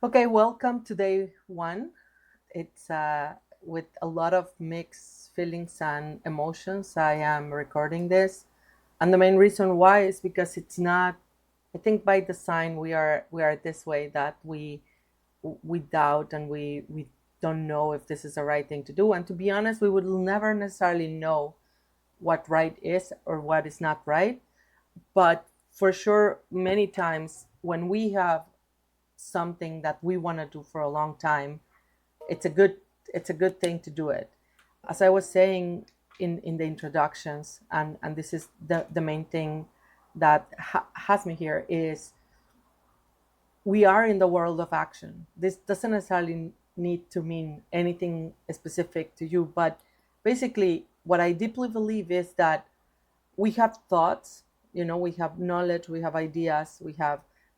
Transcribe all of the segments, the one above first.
Okay, welcome to day one. It's with a lot of mixed feelings and emotions. I am recording this, and the main reason why is because it's not. I think by design we are this way that we doubt and we don't know if this is the right thing to do. And to be honest, we would never necessarily know what right is or what is not right. But for sure, many times when we have something that we want to do for a long time, it's a good it's a good thing to do it. As I was saying in the introductions, and this is the main thing that has me here, is we are in the world of action. This doesn't necessarily need to mean anything specific to you, but basically what I deeply believe is that we have thoughts, we have knowledge, we have ideas,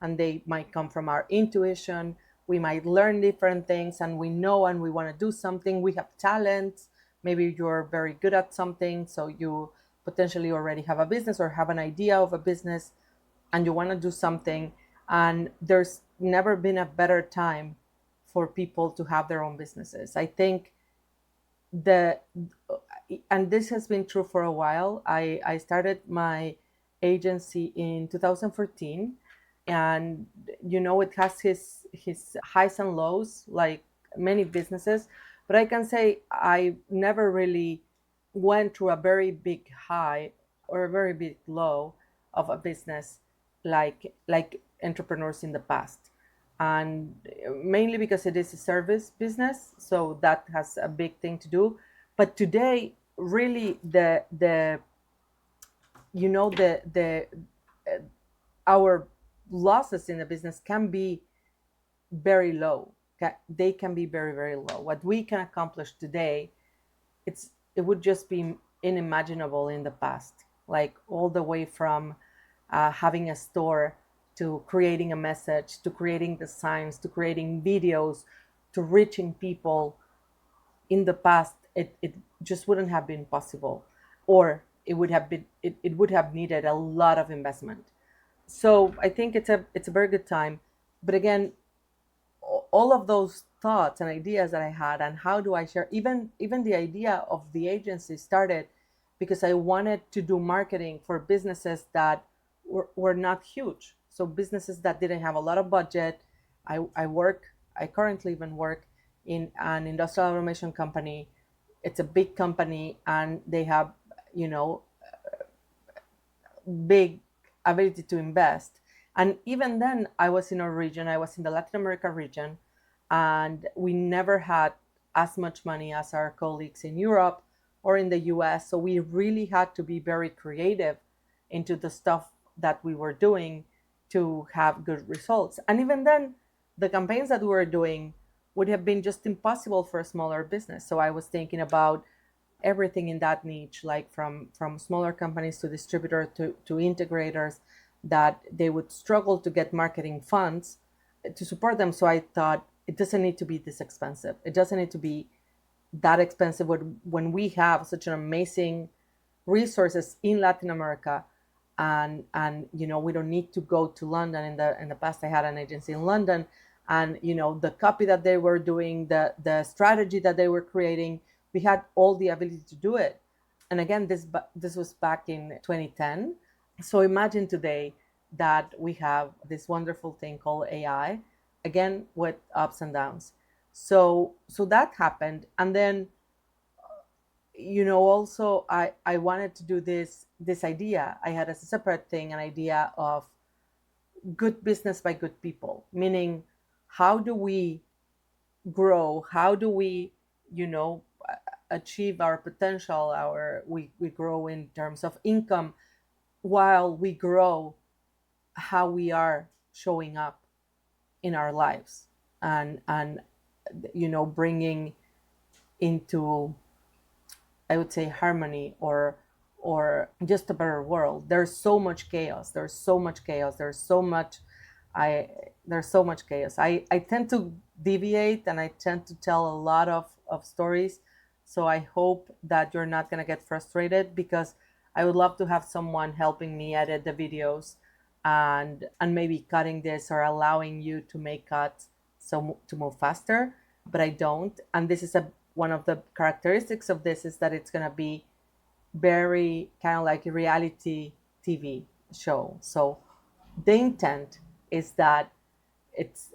and they might come from our intuition. We might learn different things and we know and we want to do something. We have talents. Maybe you're very good at something, so you potentially already have a business or have an idea of a business and you want to do something. And there's never been a better time for people to have their own businesses. I think the and this has been true for a while. I started my agency in 2014, and it has his highs and lows like many businesses, but I can say I never really went through a very big high or a very big low of a business like entrepreneurs in the past. And mainly because it is a service business, so that has a big thing to do. But today, really, the you know the uh, our losses in the business can be very low. They can be very, very low. What we can accomplish today, it would just be unimaginable in the past, like all the way from having a store, to creating a message, to creating designs, to creating videos, to reaching people. In the past, it just wouldn't have been possible, or it would have needed a lot of investment. So I think it's a very good time. But again, all of those thoughts and ideas that I had, and how do I share, even the idea of the agency started because I wanted to do marketing for businesses that were not huge. So businesses that didn't have a lot of budget. I currently even work in an industrial automation company. It's a big company and they have, you know, big ability to invest. And even then, I was in a region, I was in the Latin America region, and we never had as much money as our colleagues in Europe or in the US. So we really had to be very creative into the stuff that we were doing to have good results. And even then, the campaigns that we were doing would have been just impossible for a smaller business. So I was thinking about everything in that niche, like from smaller companies to distributors to integrators, that they would struggle to get marketing funds to support them. So I thought it doesn't need to be this expensive. It doesn't need to be that expensive when we have such an amazing resources in Latin America. And we don't need to go to London. In the past, I had an agency in London, and the copy that they were doing, the strategy that they were creating, we had all the ability to do it. And again, this was back in 2010. So imagine today that we have this wonderful thing called AI, again with ups and downs. So that happened. And then also I wanted to do this idea. I had as a separate thing an idea of good business by good people, meaning how do we grow, how do we you know achieve our potential, we grow in terms of income, while we grow how we are showing up in our lives, and bringing into, I would say, harmony, or just a better world. There's so much chaos. There's so much chaos. I there's so much chaos. I tend to deviate and I tend to tell a lot of stories. So I hope that you're not gonna get frustrated, because I would love to have someone helping me edit the videos, and maybe cutting this or allowing you to make cuts so to move faster, but I don't. And this is one of the characteristics of this is that it's going to be very kind of like a reality TV show. So the intent is that it's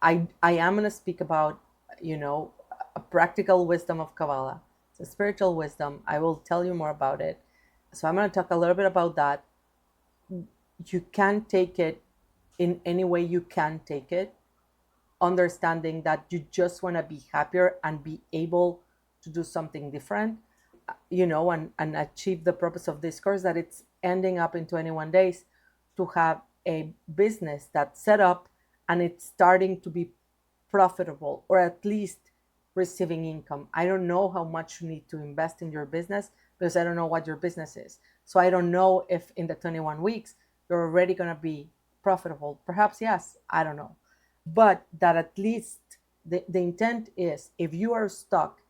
I am going to speak about, a practical wisdom of Kabbalah. It's a spiritual wisdom. I will tell you more about it. So I'm going to talk a little bit about that. You can take it in any way you can take it, understanding that you just want to be happier and be able to do something different, and achieve the purpose of this course, that it's ending up in 21 days to have a business that's set up and it's starting to be profitable, or at least receiving income. I don't know how much you need to invest in your business because I don't know what your business is. So I don't know if in the 21 weeks you're already going to be profitable. Perhaps yes, I don't know. But that at least the intent is, if you are stuck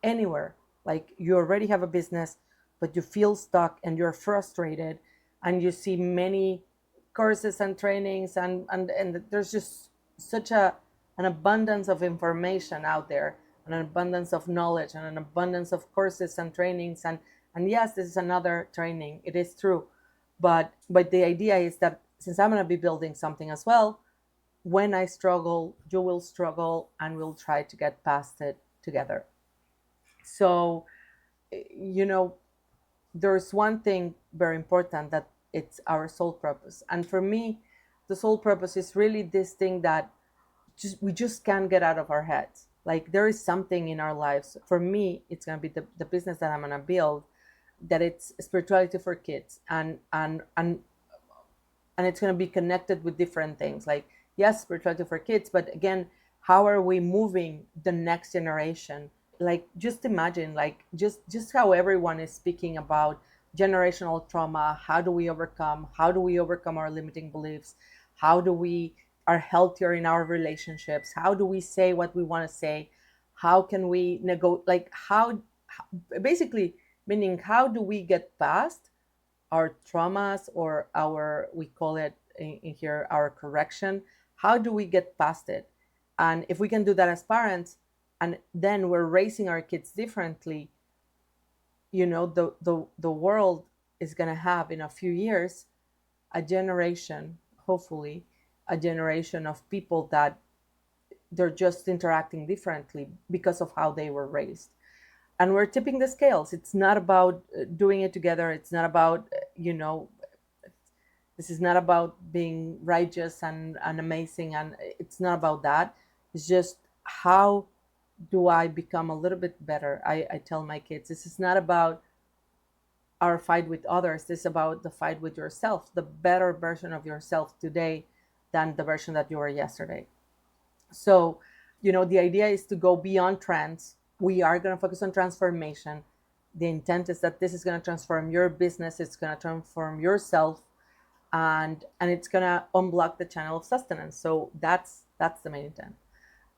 anywhere, like you already have a business, but you feel stuck and you're frustrated and you see many courses and trainings and there's just such an abundance of information out there, an abundance of knowledge and an abundance of courses and trainings, and yes, this is another training, it is true, but the idea is that since I'm going to be building something as well, when I struggle, you will struggle, and we'll try to get past it together. So, there's one thing very important, that it's our soul purpose. And for me, the soul purpose is really this thing that we just can't get out of our heads. Like, there is something in our lives. For me, it's going to be the business that I'm going to build, that it's spirituality for kids, and it's going to be connected with different things, like, yes, spirituality for kids, but again, how are we moving the next generation? Like, just imagine, like, just how everyone is speaking about generational trauma. How do we overcome our limiting beliefs? How do we are healthier in our relationships? How do we say what we want to say? How can we like, how basically, meaning, how do we get past our traumas, or we call it in here, our correction? How do we get past it? And if we can do that as parents, and then we're raising our kids differently, the world is going to have, in a few years, a generation, hopefully a generation of people that they're just interacting differently because of how they were raised. And we're tipping the scales. It's not about doing it together. It's not about, this is not about being righteous and amazing. And it's not about that. It's just, how do I become a little bit better? I tell my kids, this is not about our fight with others. This is about the fight with yourself, the better version of yourself today than the version that you were yesterday. So, the idea is to go beyond trends. We are going to focus on transformation. The intent is that this is going to transform your business. It's going to transform yourself, and it's going to unblock the channel of sustenance. So that's the main intent.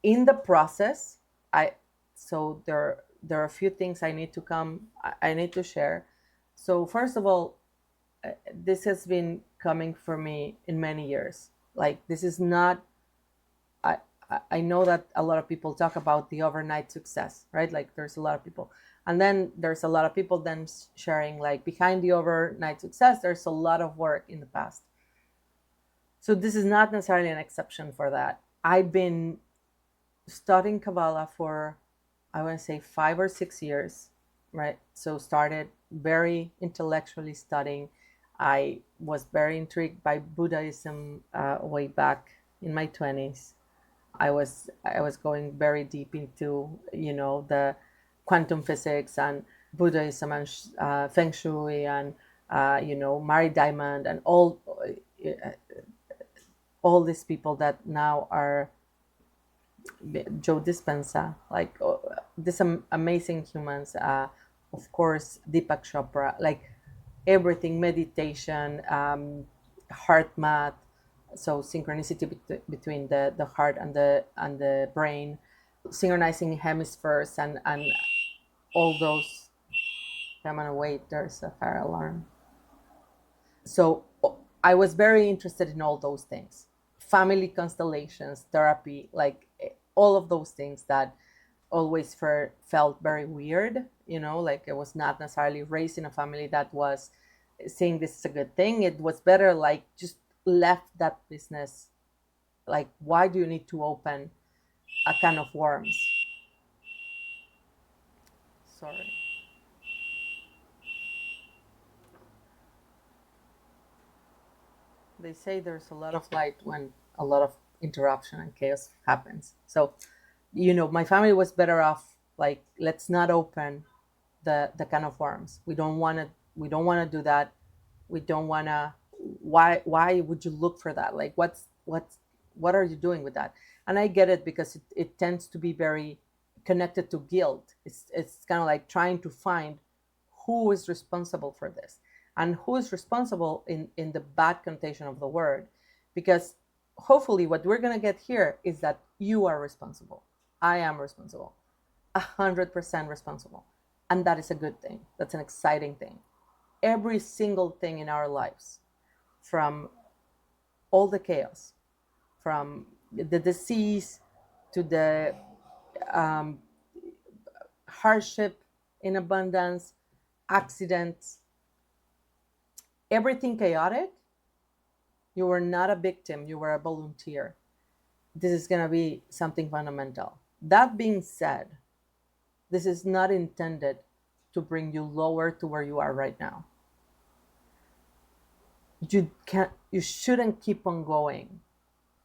In the process, there are a few things I need to share. So first of all, this has been coming for me in many years. Like, this is not, I know that a lot of people talk about the overnight success, right? Like, there's a lot of people. And then there's a lot of people then sharing, like, behind the overnight success, there's a lot of work in the past. So this is not necessarily an exception for that. I've been studying Kabbalah for, I want to say, 5 or 6 years, right? So started very intellectually studying. I was very intrigued by Buddhism way back in my 20s. I was going very deep into, the quantum physics and Buddhism and Feng Shui and, Mary Diamond and all these people that now are Joe Dispenza, like these amazing humans. Of course, Deepak Chopra, like everything, meditation, heart math, so synchronicity between the heart and the brain, synchronizing hemispheres, and all those. I'm gonna wait. There's a fire alarm. So I was very interested in all those things. Family constellations, therapy, like all of those things that always felt very weird, like I was not necessarily raised in a family that was saying this is a good thing. It was better like just left that business. Like, why do you need to open a can of worms? Sorry. They say there's a lot of light when a lot of interruption and chaos happens. So, my family was better off like, let's not open the can of worms. We don't want to do that. We don't want to. Why would you look for that? Like, what are you doing with that? And I get it, because it tends to be very connected to guilt. It's kind of like trying to find who is responsible for this, and who is responsible in the bad connotation of the word, because hopefully what we're going to get here is that you are responsible. I am responsible, 100% responsible. And that is a good thing. That's an exciting thing. Every single thing in our lives, from all the chaos, from the disease to the hardship in abundance, accidents, everything chaotic, you were not a victim, you were a volunteer. This is going to be something fundamental. That being said, this is not intended to bring you lower to where you are right now. You shouldn't keep on going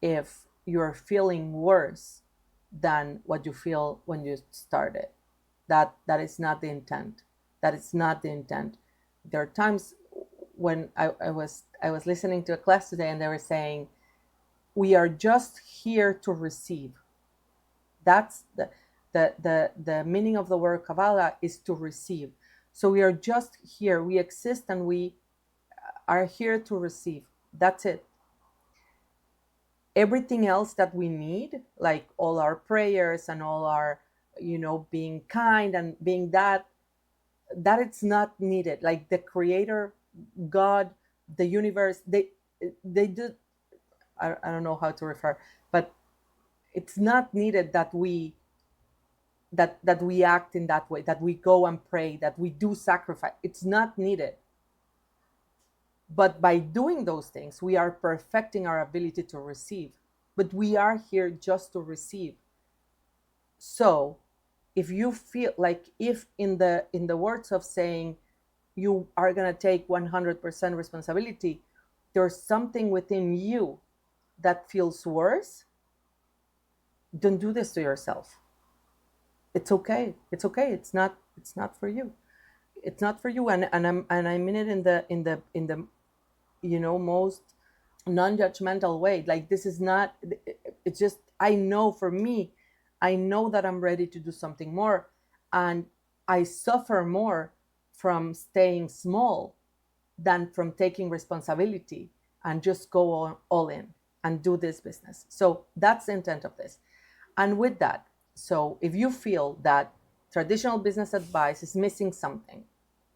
if you're feeling worse than what you feel when you started. That is not the intent. That is not the intent. There are times when I was listening to a class today, and they were saying, we are just here to receive. That's the meaning of the word Kabbalah, is to receive. So we are just here. We exist, and we are here to receive. That's it. Everything else that we need, like all our prayers and all our, being kind and being that it's not needed. Like the Creator, God, the universe, they do. I don't know how to refer, but it's not needed that we act in that way, that we go and pray, that we do sacrifice. It's not needed. But by doing those things, we are perfecting our ability to receive. But we are here just to receive. So if you feel like, if in the words of saying you are going to take 100% responsibility, there's something within you that feels worse, don't do this to yourself. It's okay. It's okay. It's not for you. It's not for you. And I mean it in the most non-judgmental way. Like, this is not, it's just, I know for me, I know that I'm ready to do something more, and I suffer more from staying small than from taking responsibility and just go all in and do this business. So that's the intent of this. And with that, so if you feel that traditional business advice is missing something,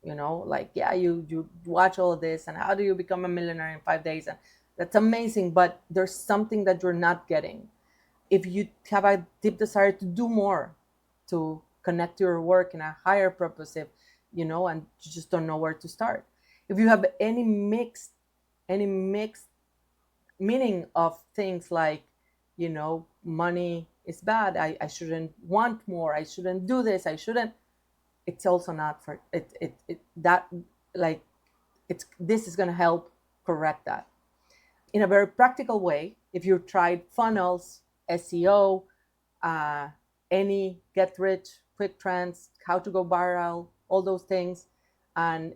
like, yeah, you watch all of this, and how do you become a millionaire in 5 days? And that's amazing, but there's something that you're not getting. If you have a deep desire to do more, to connect your work in a higher purposive, and you just don't know where to start. If you have any mixed meaning of things like, money is bad, I shouldn't want more, I shouldn't do this, it's also not for it that, like, this is going to help correct that in a very practical way. If you tried funnels, SEO, any get rich quick trends, how to go viral, all those things, and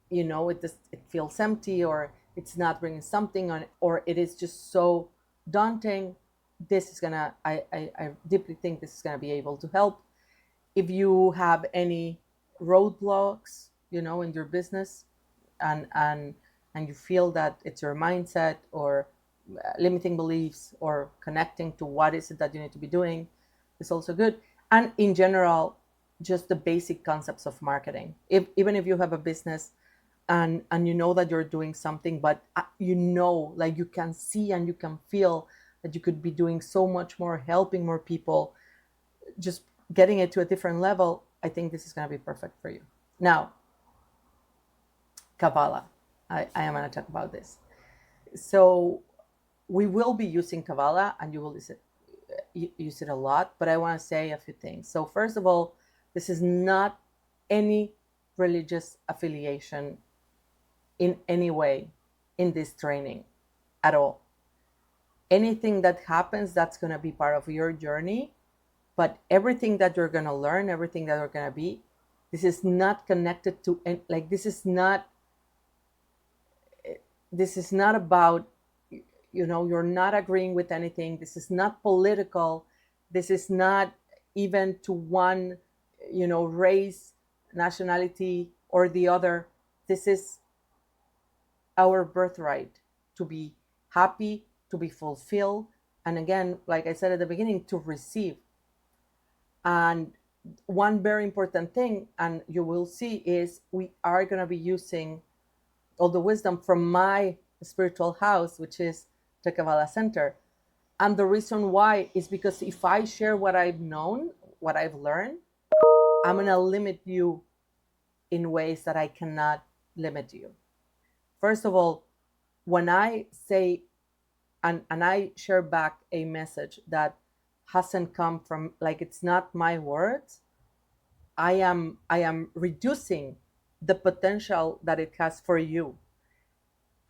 it feels empty, or it's not bringing something on, or it is just so daunting, this is gonna, I deeply think this is gonna be able to help. If you have any roadblocks, in your business, and you feel that it's your mindset, or limiting beliefs, or connecting to what is it that you need to be doing, is also good. And in general, just the basic concepts of marketing. Even if you have a business and you know that you're doing something, but like, you can see and you can feel that you could be doing so much more, helping more people, just getting it to a different level, I think this is going to be perfect for you. Now, Kabbalah. I am going to talk about this. So we will be using Kabbalah, and you will use it a lot, but I want to say a few things. So first of all, this is not any religious affiliation in any way in this training at all. Anything that happens, that's going to be part of your journey, but everything that you're going to learn, everything that you're going to be, this is not connected to, like, this is not about, you're not agreeing with anything. This is not political. This is not even to one, race, nationality, or the other. This is our birthright to be happy, to be fulfilled. And again, like I said at the beginning, to receive. And one very important thing, and you will see, is we are going to be using all the wisdom from my spiritual house, which is the Kabbalah Center. And the reason why is because if I share what I've known, what I've learned, I'm going to limit you in ways that I cannot limit you. First of all, when I say, and I share back a message that hasn't come from, like, it's not my words, I am reducing the potential that it has for you.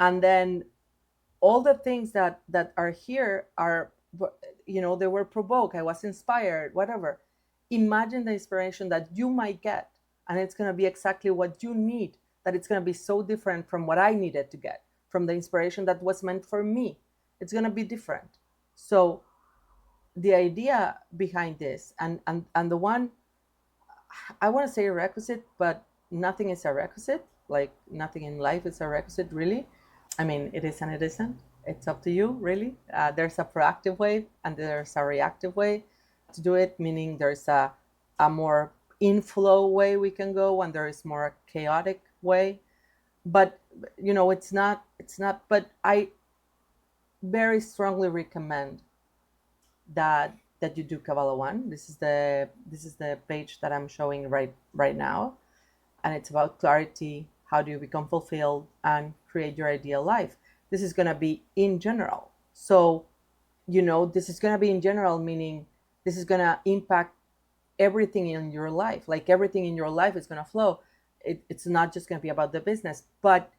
And then all the things that are here are, they were provoked, I was inspired, whatever. Imagine the inspiration that you might get, and it's going to be exactly what you need, that it's going to be so different from what I needed to get, from the inspiration that was meant for me. It's going to be different. So the idea behind this, and the one, I want to say a requisite, but nothing is a requisite. Like, nothing in life is a requisite, really. I mean, it is and it isn't. It's up to you, really. There's a proactive way and there's a reactive way to do it, meaning there's a more inflow way we can go, and there is more chaotic way. But, it's not, but I very strongly recommend that you do Kabbalah 1. This is the page that I'm showing right now, and it's about clarity. How do you become fulfilled and create your ideal life? This is going to be in general. So, this is going to be in general, meaning this is going to impact everything in your life. Like, everything in your life is going to flow. It's not just going to be about the business, but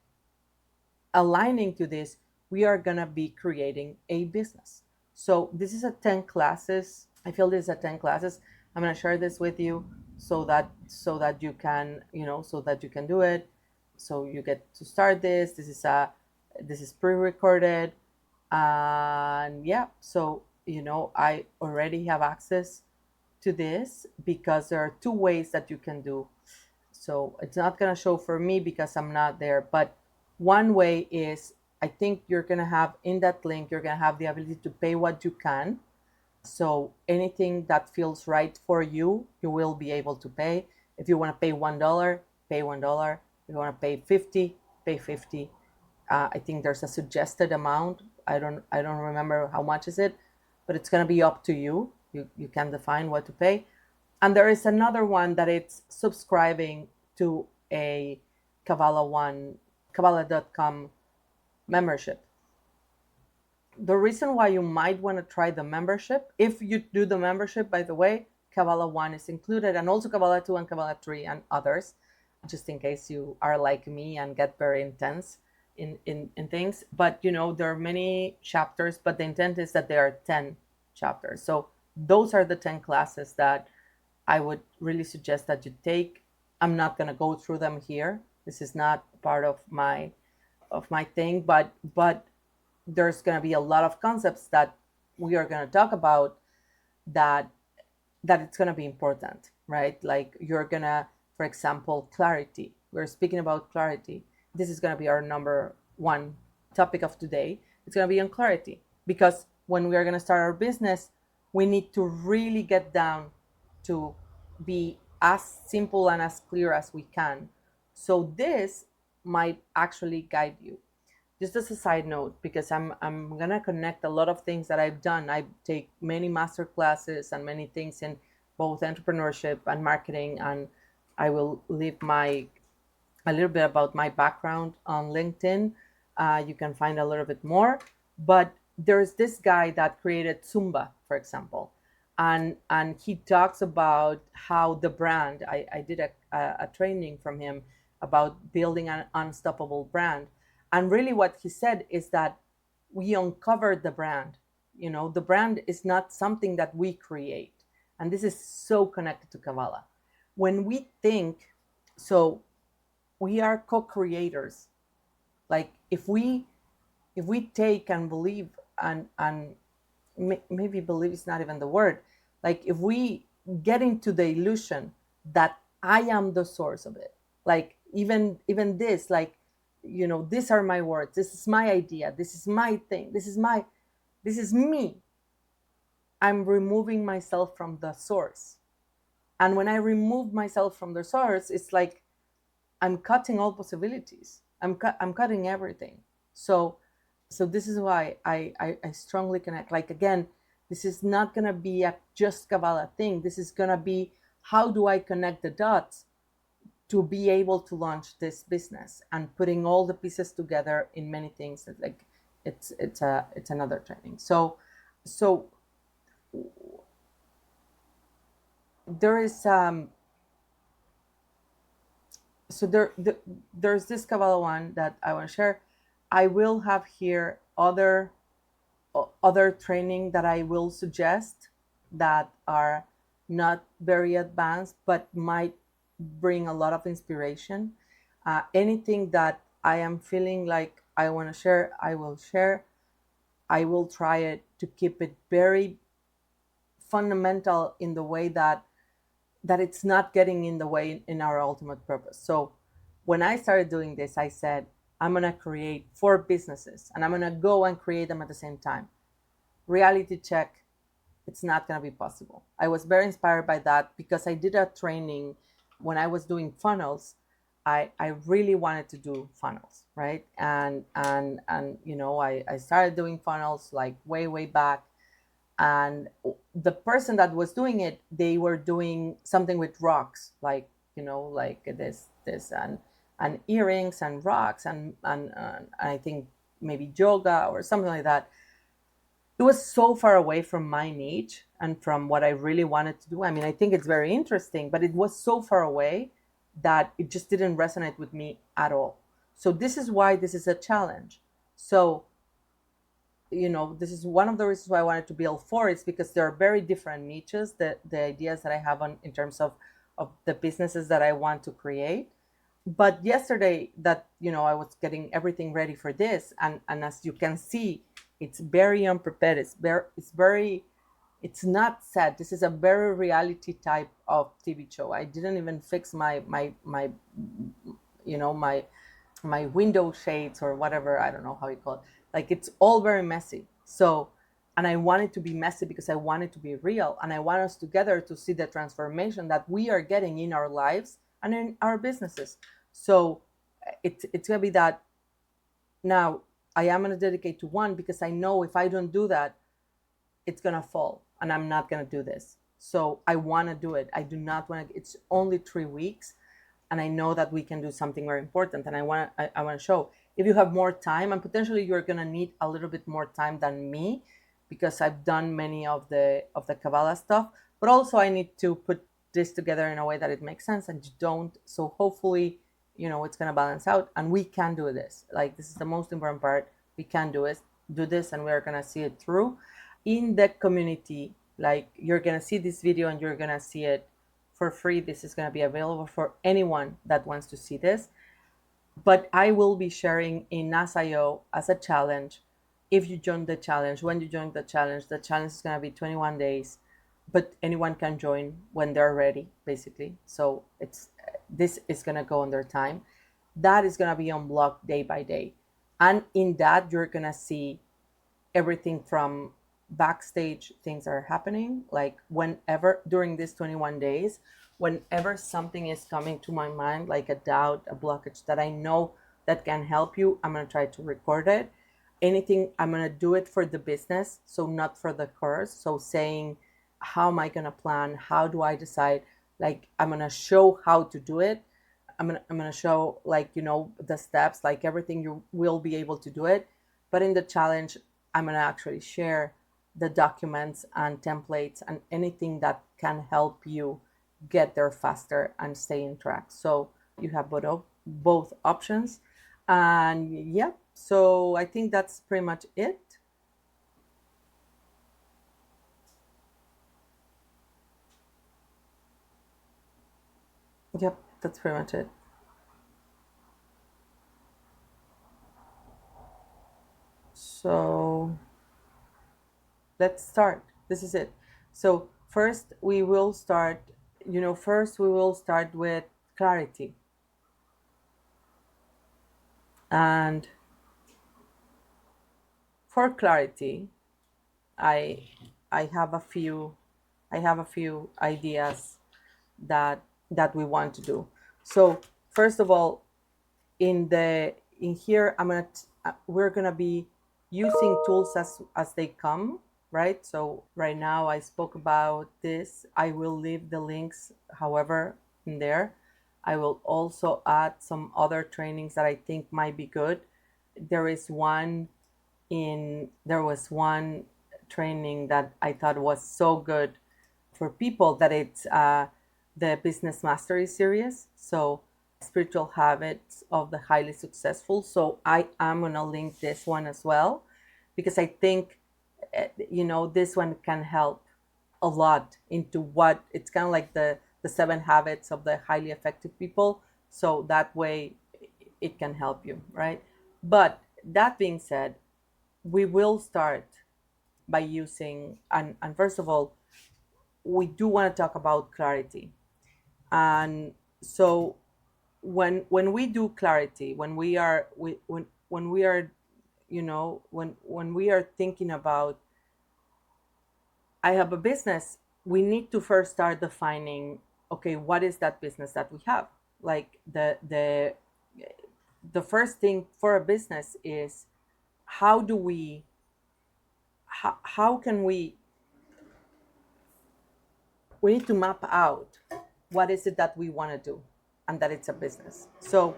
aligning to this, we are going to be creating a business. So this is a 10 classes. I feel this is a 10 classes. I'm going to share this with you so that you can, so that you can do it. So you get to start this. This is pre-recorded. And yeah, so, I already have access to this because there are two ways that you can do. So it's not going to show for me because I'm not there. But one way is, I think you're going to have in that link, you're going to have the ability to pay what you can. So anything that feels right for you, you will be able to pay. If you want to pay $1, pay $1. If you want to pay 50, pay 50. I think there's a suggested amount. I don't remember how much is it, but it's going to be up to you. You can define what to pay. And there is another one that it's subscribing to a Kabbalah.com membership. The reason why you might want to try the membership, if you do the membership, by the way, Kabbalah 1 is included, and also Kabbalah 2 and Kabbalah 3 and others, just in case you are like me and get very intense in things. But, there are many chapters, but the intent is that there are 10 chapters. So those are the 10 classes that I would really suggest that you take. I'm not going to go through them here. This is not part of my thing, but there's going to be a lot of concepts that we are going to talk about that it's going to be important, right? Like, you're going to, for example, clarity. We're speaking about clarity. This is going to be our number one topic of today. It's going to be on clarity, because when we are going to start our business, we need to really get down to be as simple and as clear as we can. So this might actually guide you. just as a side note, because I'm gonna connect a lot of things that I've done. I take many master classes and many things in both entrepreneurship and marketing, and I will leave my a little bit about my background on LinkedIn. You can find a little bit more. But there's this guy that created Zumba, for example, and he talks about how the brand. I did a training from him about building an unstoppable brand, and really what he said is that we uncovered the brand. The brand is not something that we create, and this is so connected to Kabbalah. When we think so we are co-creators. Like if we take and believe, and maybe believe is not even the word, like if we get into the illusion that I am the source of it, like even this, like these are my words, this is my idea, this is my thing, this is me. I'm removing myself from the source, and when I remove myself from the source, it's like I'm cutting all possibilities. I'm cutting everything. So this is why I strongly connect. Like again, this is not gonna be a just Kabbalah thing. This is gonna be, how do I connect the dots to be able to launch this business, and putting all the pieces together in many things that, like, it's another training. So there is there's this Kabbalah one that I want to share. I will have here other training that I will suggest that are not very advanced, but might bring a lot of inspiration. Anything that I am feeling like I want to share, I will share. I will try it to keep it very fundamental in the way that it's not getting in the way in our ultimate purpose. So when I started doing this, I said, I'm going to create 4 businesses and I'm going to go and create them at the same time. Reality check, it's not going to be possible. I was very inspired by that because I did a training when I was doing funnels. I really wanted to do funnels, right? And I started doing funnels like way back, and the person that was doing it, they were doing something with rocks, like like this and earrings and rocks and I think maybe yoga or something like that. It was so far away from my niche and from what I really wanted to do. I mean, I think it's very interesting, but it was so far away that it just didn't resonate with me at all. So this is why this is a challenge. So this is one of the reasons why I wanted to build 4. It's because there are very different niches, the ideas that I have on in terms of the businesses that I want to create. But yesterday that I was getting everything ready for this, and as you can see, it's very unprepared. It's not sad. This is a very reality type of TV show. I didn't even fix my my window shades or whatever. I don't know how you call it. Like, it's all very messy. So, and I want it to be messy because I want it to be real, and I want us together to see the transformation that we are getting in our lives and in our businesses. So it's gonna be that. Now I am gonna dedicate to one because I know if I don't do that, it's gonna fall, and I'm not gonna do this. So I want to do it. I do not want to. It's only 3 weeks, and I know that we can do something very important. And I want to show, if you have more time, and potentially you're gonna need a little bit more time than me, because I've done many of the Kabbalah stuff, but also I need to put this together in a way that it makes sense, and you don't. So hopefully, it's gonna balance out, and we can do this. Like, this is the most important part. We can do this, and we're gonna see it through. In the community, like, you're gonna see this video and you're gonna see it for free. This is gonna be available for anyone that wants to see this. But I will be sharing in NAS.io as a challenge. If you join the challenge, when you join the challenge is gonna be 21 days, but anyone can join when they're ready, basically. So this is gonna go on their time. That is gonna be unblocked day by day, and in that you're gonna see everything from backstage things are happening, like whenever during these 21 days, whenever something is coming to my mind, like a doubt, a blockage that I know that can help you, I'm going to try to record it. Anything, I'm going to do it for the business, so not for the course. So saying, how am I going to plan? How do I decide? Like, I'm going to show how to do it. I'm gonna show, like, the steps, like everything, you will be able to do it. But in the challenge, I'm gonna actually share the documents and templates and anything that can help you get there faster and stay in track. So you have both options. And yeah, so I think that's pretty much it. Yep, that's pretty much it. So let's start. This is it. So first we will start with clarity. And for clarity, I I have a few I have a few ideas that we want to do. So first of all, in here, we're gonna be using tools as they come, right? So right now I spoke about this. I will leave the links, however, in there. I will also add some other trainings that I think might be good. There was one training that I thought was so good for people, that it's the Business Mastery series. So spiritual habits of the highly successful. So I am going to link this one as well, because I think this one can help a lot into what it's kind of like the 7 habits of the highly effective people. So that way it can help you, right? But that being said, we will start by using, and first of all, we do want to talk about clarity. And so when we do clarity, when we are when we are thinking about, I have a business, we need to first start defining, okay, what is that business that we have? Like the first thing for a business is, how do we how can we need to map out what is it that we want to do, and that it's a business. So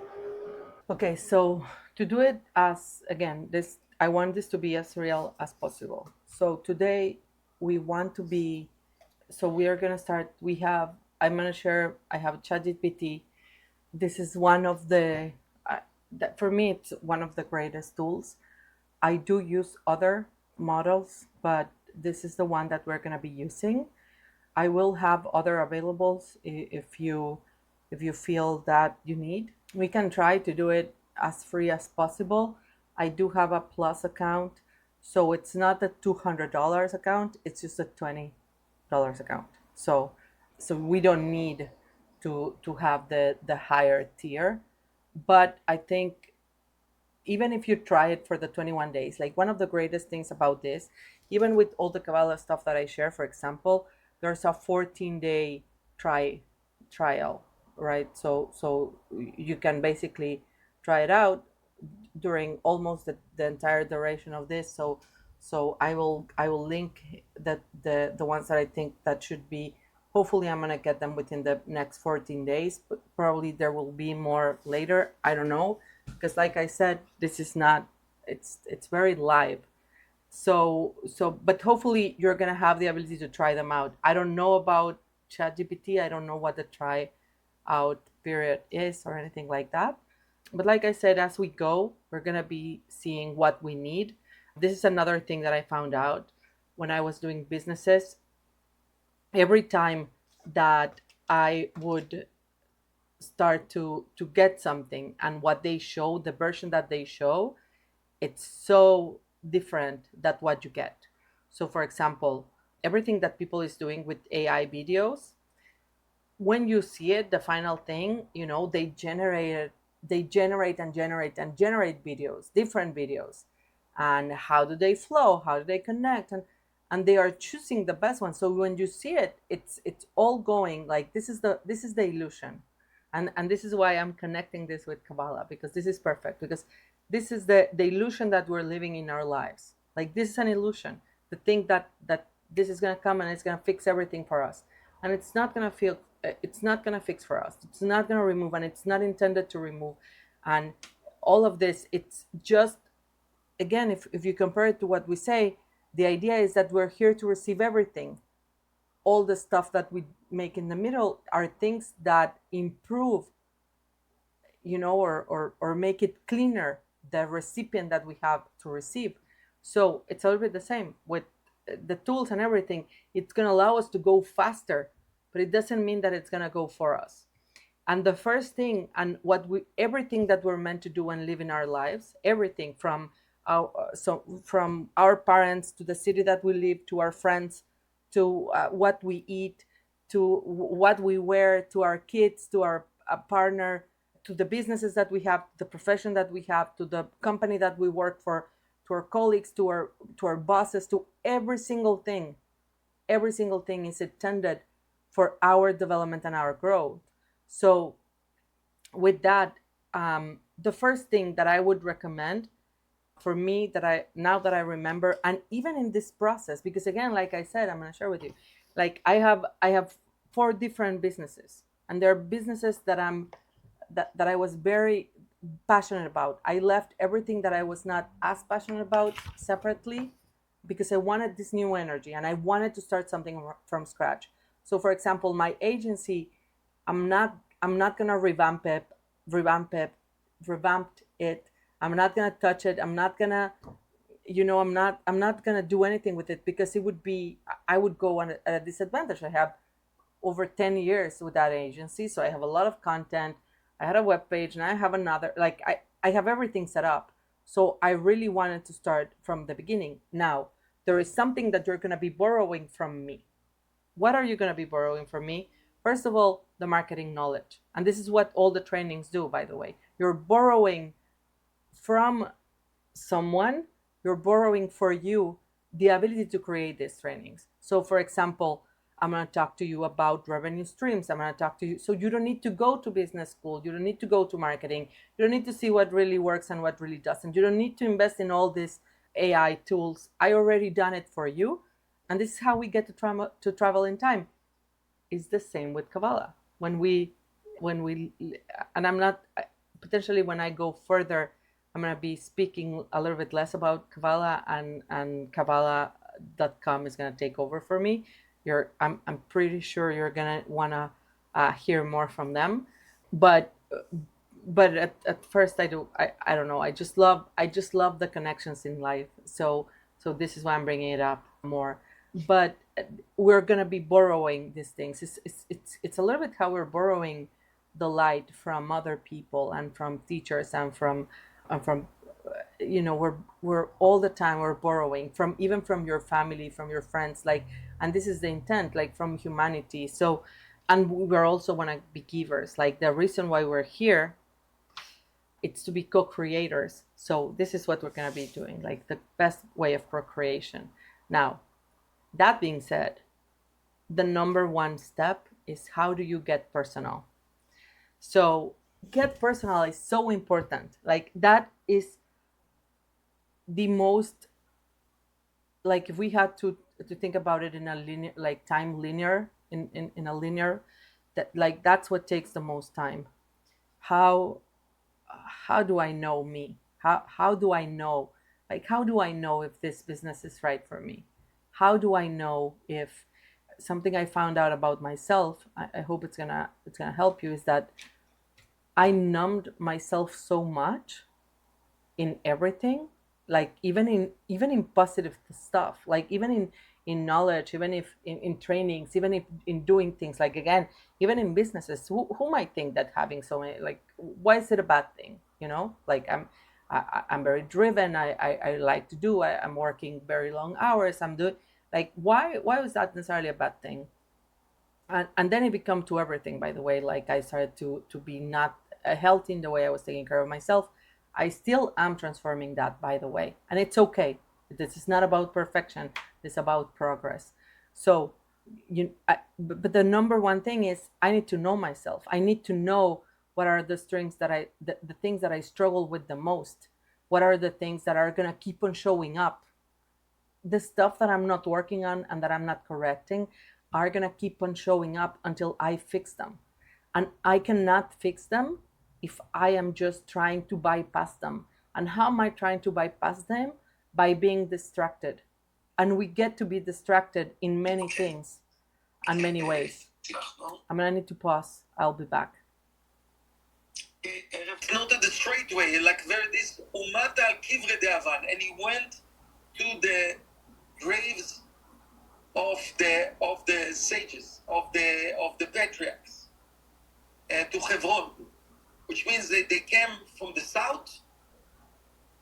okay, so to do it, as again, this I want this to be as real as possible. So today we want to be so we are going to start. I'm going to share, I have ChatGPT. This is one of the that for me, it's one of the greatest tools. I do use other models, but this is the one that we're going to be using. I will have other availables if you feel that you need. We can try to do it as free as possible. I do have a plus account, so it's not a $200 account, it's just a $20 account. So we don't need to have the higher tier. But I think even if you try it for the 21 days, like, one of the greatest things about this, even with all the Kabbalah stuff that I share, for example, there's a 14-day trial, right? So you can basically try it out during almost the entire duration of this. So I will link the ones that I think that should be. Hopefully, I'm gonna get them within the next 14 days, but probably there will be more later. I don't know, because like I said, this is not. It's very live. But hopefully you're gonna have the ability to try them out. I don't know about ChatGPT. I don't know what the try out period is or anything like that. But like I said, as we go, we're gonna be seeing what we need. This is another thing that I found out when I was doing businesses. Every time that I would start to get something, and what they show, the version that they show, it's so different than what you get. So for example, everything that people is doing with AI videos, when you see it, the final thing, they generate and generate and generate videos, different videos. And how do they flow? How do they connect? And they are choosing the best one. So when you see it, it's all going like, this is the illusion. And this is why I'm connecting this with Kabbalah, because this is perfect, because this is the illusion that we're living in our lives. Like, this is an illusion, to think that this is going to come and it's going to fix everything for us, and it's not going to feel, it's not going to fix for us, it's not going to remove, and it's not intended to remove. And all of this, it's just, again, if you compare it to what we say, the idea is that we're here to receive everything. All the stuff that we make in the middle are things that improve, or make it cleaner, the recipient that we have to receive. So it's a little bit the same with the tools and everything. It's going to allow us to go faster, but it doesn't mean that it's going to go for us. And the first thing, and everything that we're meant to do and live in our lives, everything from from our parents, to the city that we live, to our friends, to what we eat, to what we wear, to our kids, to our partner, to the businesses that we have, the profession that we have, to the company that we work for, to our colleagues, to our bosses, to every single thing. Every single thing is intended for our development and our growth. So with that, the first thing that I would recommend for me, now that I remember, and even in this process, because again, like I said, I'm going to share with you, like I have 4 different businesses, and they're businesses that I was very passionate about. I left everything that I was not as passionate about separately, because I wanted this new energy and I wanted to start something from scratch. So for example, my agency, I'm not gonna revamp it. I'm not gonna touch it. I'm not gonna, I'm not gonna do anything with it, because I would go at a disadvantage. I have over 10 years with that agency, so I have a lot of content. I had a web page, and I have another, like I have everything set up. So I really wanted to start from the beginning. Now, there is something that you're going to be borrowing from me. What are you going to be borrowing from me? First of all, the marketing knowledge. And this is what all the trainings do, by the way. You're borrowing from someone, you're borrowing for you the ability to create these trainings. So for example, I'm going to talk to you about revenue streams. I'm going to talk to you. So you don't need to go to business school. You don't need to go to marketing. You don't need to see what really works and what really doesn't. You don't need to invest in all these AI tools. I already done it for you. And this is how we get to travel in time. It's the same with Kabbalah. And I'm not, potentially when I go further, I'm going to be speaking a little bit less about Kabbalah, and Kabbalah.com is going to take over for me. I'm pretty sure you're going to want to hear more from them. But at first I don't know. I just love the connections in life. So this is why I'm bringing it up more. But we're going to be borrowing these things. It's a little bit how we're borrowing the light from other people and from teachers and from we're all the time we're borrowing from, even from your family, from your friends, like, and this is the intent, like, from humanity. So, and we're also want to be givers. Like, the reason why we're here, it's to be co-creators. So this is what we're going to be doing, like the best way of procreation. Now, that being said, the number one step is, how do you get personal? So get personal is so important. Like, that is the most, like, if we had to think about it in a linear, like time linear, in a linear, that, like, that's what takes the most time. How do I know me? How do I know, like, how do I know if this business is right for me? How do I know if something I found out about myself, I hope it's gonna help you, is that I numbed myself so much in everything, like even in positive stuff, like even in knowledge, even if in trainings, even if in doing things, like, again, even in businesses, who might think that having so many, like, why is it a bad thing? Like, I'm very driven. I like to do. I'm working very long hours. I'm doing, like, why was that necessarily a bad thing? And then it became to everything, by the way. Like, I started to be not healthy in the way I was taking care of myself. I still am transforming that, by the way, and it's okay. This is not about perfection. It's about progress. So but the number one thing is I need to know myself. I need to know what are the strengths that the things that I struggle with the most. What are the things that are going to keep on showing up? The stuff that I'm not working on and that I'm not correcting are going to keep on showing up until I fix them. And I cannot fix them if I am just trying to bypass them. And how am I trying to bypass them? By being distracted. And we get to be distracted in many things and many ways. I'm going to need to pause. I'll be back. Not the straight way, like there is Umata al Kivre de Avan, and he went to the graves of the sages, of the patriarchs, to Hebron, which means that they came from the south.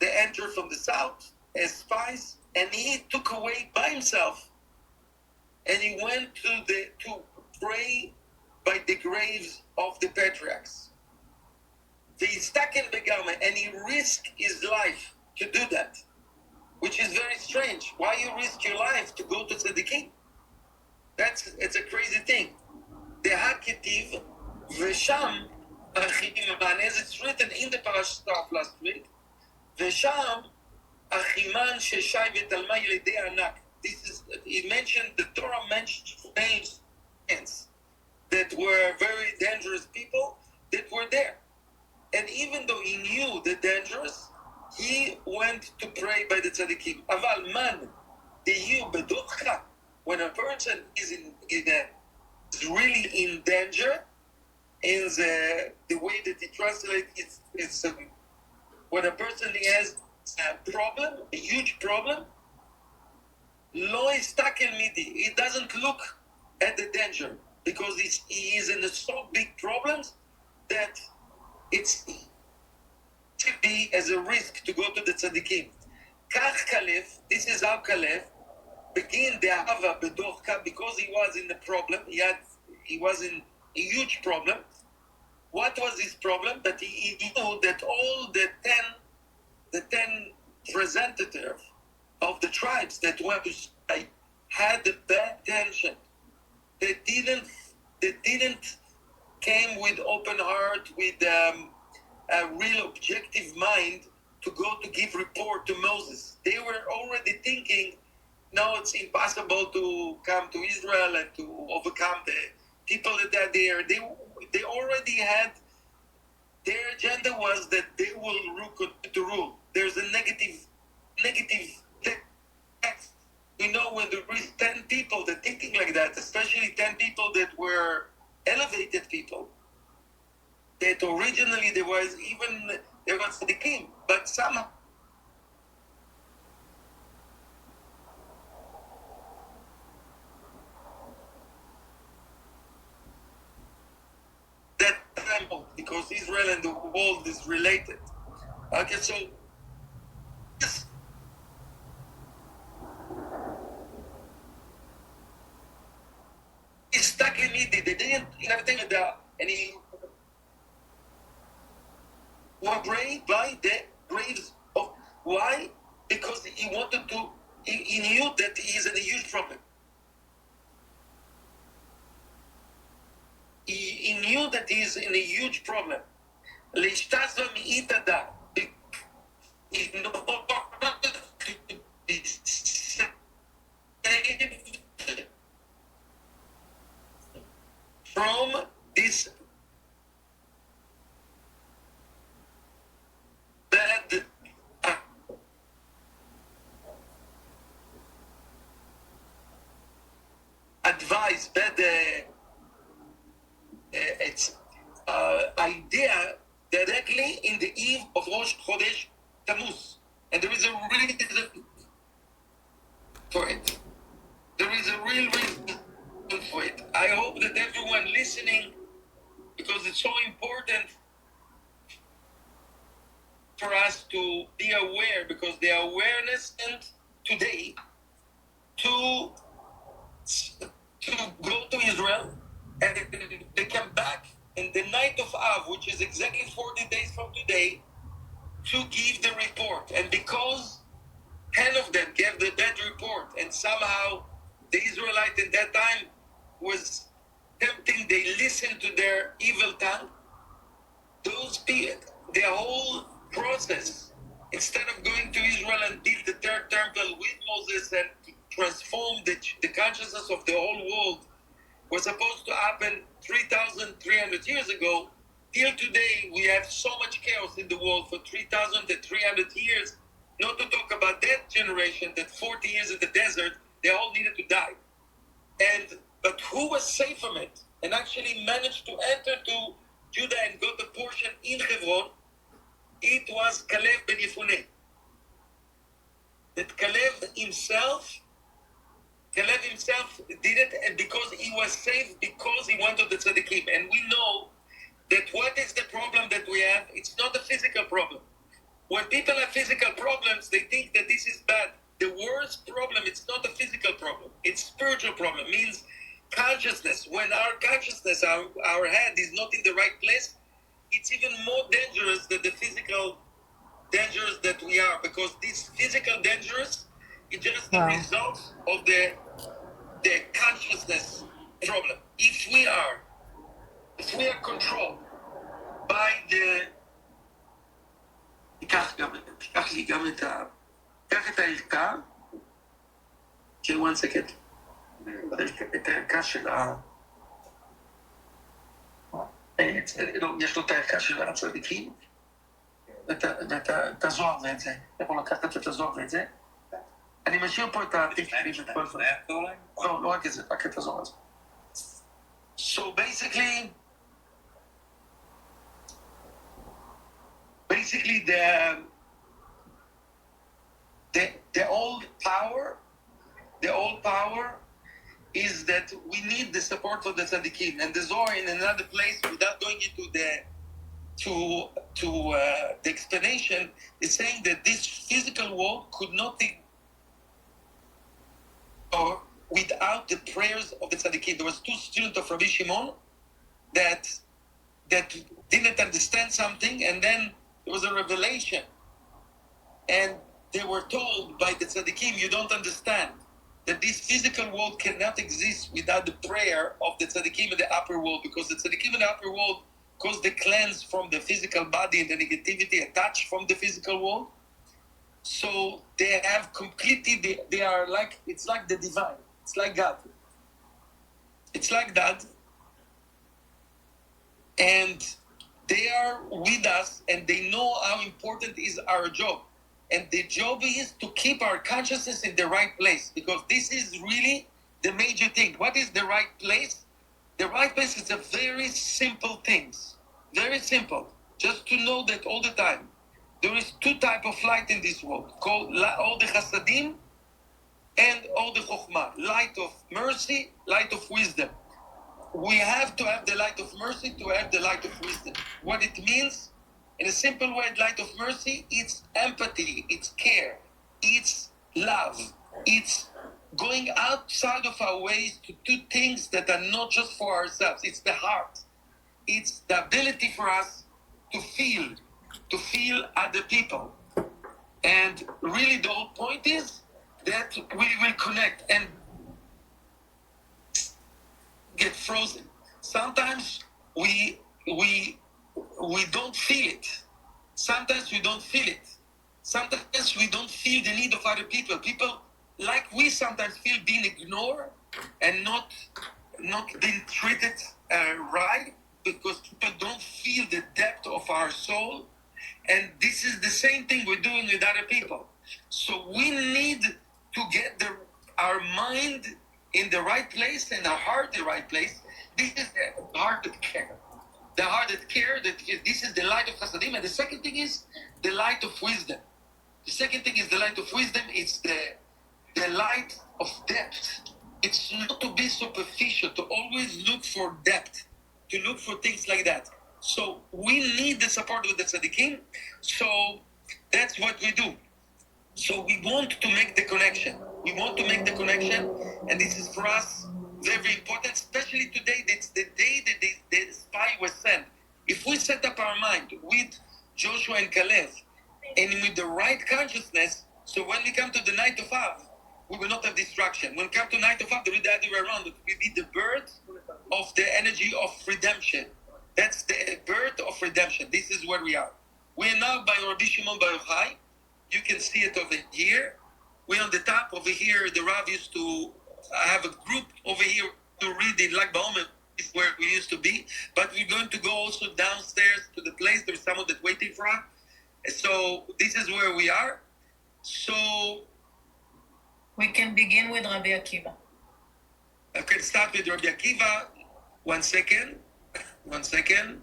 They entered from the south as spies, and he took away by himself, and he went to pray by the graves of the patriarchs. They stuck in the garment, and he risked his life to do that, which is very strange. Why you risk your life to go to tzaddikim? It's a crazy thing. The Haketiv Vesham Achiman, as it's written in the parasha of last week, Vesham Achiman Sheshai V'Talmai Yelidei Anak. This is, he mentioned, the Torah mentioned names that were very dangerous people that were there. And even though he knew the dangers, he went to pray by the tzaddikim. Aval man, deyu bedorcha. When a person is really in danger, in the way that he translates it's when a person has a problem, a huge problem, lo istakel midi. He doesn't look at the danger because he is in so big problems that it's to be as a risk to go to the tzaddikim. Kach Kalev, this is how Kalev began the Ahava Bedorcha because he was in the problem. He was in a huge problem. What was his problem? That he knew that all the ten representatives of the tribes that went to strike had a bad tension. They didn't came with open heart, with a real objective mind to go to give report to Moses. They were already thinking, no, it's impossible to come to Israel and to overcome the people that are there. They already had, their agenda was that they will rule. There's a negative text. We know when there is 10 people that thinking like that, especially 10 people that were elevated people, that originally there was the king, but somehow that time, because Israel and the world is related. Okay, so this is stuck in it. They didn't everything like that, and he was prayed by the graves of. Why? Because he wanted to. He knew that he is in a huge problem. He knew that he is in a huge problem. L'shtazva mi'itada. He no from this bad advice, bad idea directly in the eve of Rosh Chodesh Tammuz. And there is a reason for it. There is a real reason for it. I hope that everyone listening, because it's so important for us to be aware, because the awareness and today to go to Israel, and they come back in the night of Av, which is exactly 40 days from today, to give the report. And because 10 of them gave the bad report, and somehow the Israelites in that time was tempting, they listened to their evil tongue. Those people, their whole process, instead of going to Israel and build the third temple with Moses and to transform the consciousness of the whole world, was supposed to happen 3,300 years ago. Till today, we have so much chaos in the world for 3,300 years. Not to talk about that generation, that 40 years in the desert, they all needed to die. But who was safe from it and actually managed to enter to Judah and got a portion in Hebron? It was Caleb ben Yefuneh. That Caleb himself did it, and because he was safe, because he wanted the tzaddikim. And we know that what is the problem that we have? It's not a physical problem. When people have physical problems, they think that this is bad. The worst problem, it's not a physical problem. It's spiritual problem. It means consciousness. When our consciousness, our head is not in the right place, it's even more dangerous than the physical dangers that we are. Because this physical dangerous is just the result of the consciousness problem. If we are controlled by תיקח לי גם קח את הערכה, one second, את הערכה של יש לו את הערכה של הצדיקים, ואת הזוהר ואת זה. יכול לקחת את הזוהר ואת זה. אני משאיר פה את התקציבים של כל זה. לא רק את זה, רק את הזוהר הזה. So basically the old power is that we need the support of the tzaddikim. And the Zohar in another place, without going into the explanation, is saying that this physical world could not be or without the prayers of the tzaddikim. There was two students of Rabbi Shimon that didn't understand something, and then there was a revelation, and they were told by the tzaddikim, you don't understand that this physical world cannot exist without the prayer of the tzaddikim in the upper world, because the tzaddikim in the upper world cause the cleanse from the physical body and the negativity attached from the physical world. So they have completely, they are like, it's like the divine, it's like God. It's like that. And they are with us, and they know how important is our job. And the job is to keep our consciousness in the right place, because this is really the major thing. What is the right place? The right place is a very simple things. Very simple. Just to know that all the time. There is two types of light in this world, called all the chasadim and all the chokhmah. Light of mercy, light of wisdom. We have to have the light of mercy to have the light of wisdom. What it means, in a simple way, light of mercy, it's empathy, it's care, it's love, it's going outside of our ways to do things that are not just for ourselves. It's the heart. It's the ability for us to feel other people. And really the whole point is that we will connect and get frozen. Sometimes we don't feel it. Sometimes we don't feel it. Sometimes we don't feel the need of other people. People like we sometimes feel being ignored and not being treated right, because people don't feel the depth of our soul. And this is the same thing we're doing with other people. So we need to get our mind in the right place and our heart in the right place. This is the heart that care. The heart that care, this is the light of Chasadim. And the second thing is the light of wisdom. The second thing is the light of wisdom. It's the light of depth. It's not to be superficial, to always look for depth, to look for things like that. So we need the support of the tzaddikim. So that's what we do. So we want to make the connection. We want to make the connection, and this is for us very important, especially today. It's the day that the spy was sent. If we set up our mind with Joshua and Caleb, and with the right consciousness, so when we come to the night of Av, we will not have distraction. When it comes to 9 to 5, there will be the other way around. It will be the birth of the energy of redemption. That's the birth of redemption. This is where we are. We are now by Rabbi Shimon Bar Yochai. You can see it over here. We're on the top over here. The Rav used to have a group over here to read in Lag BaOmer, is where we used to be. But we're going to go also downstairs to the place. There's someone that's waiting for us. So this is where we are. So we can begin with Rabbi Akiva. I can start with Rabbi Akiva. 1 second. 1 second.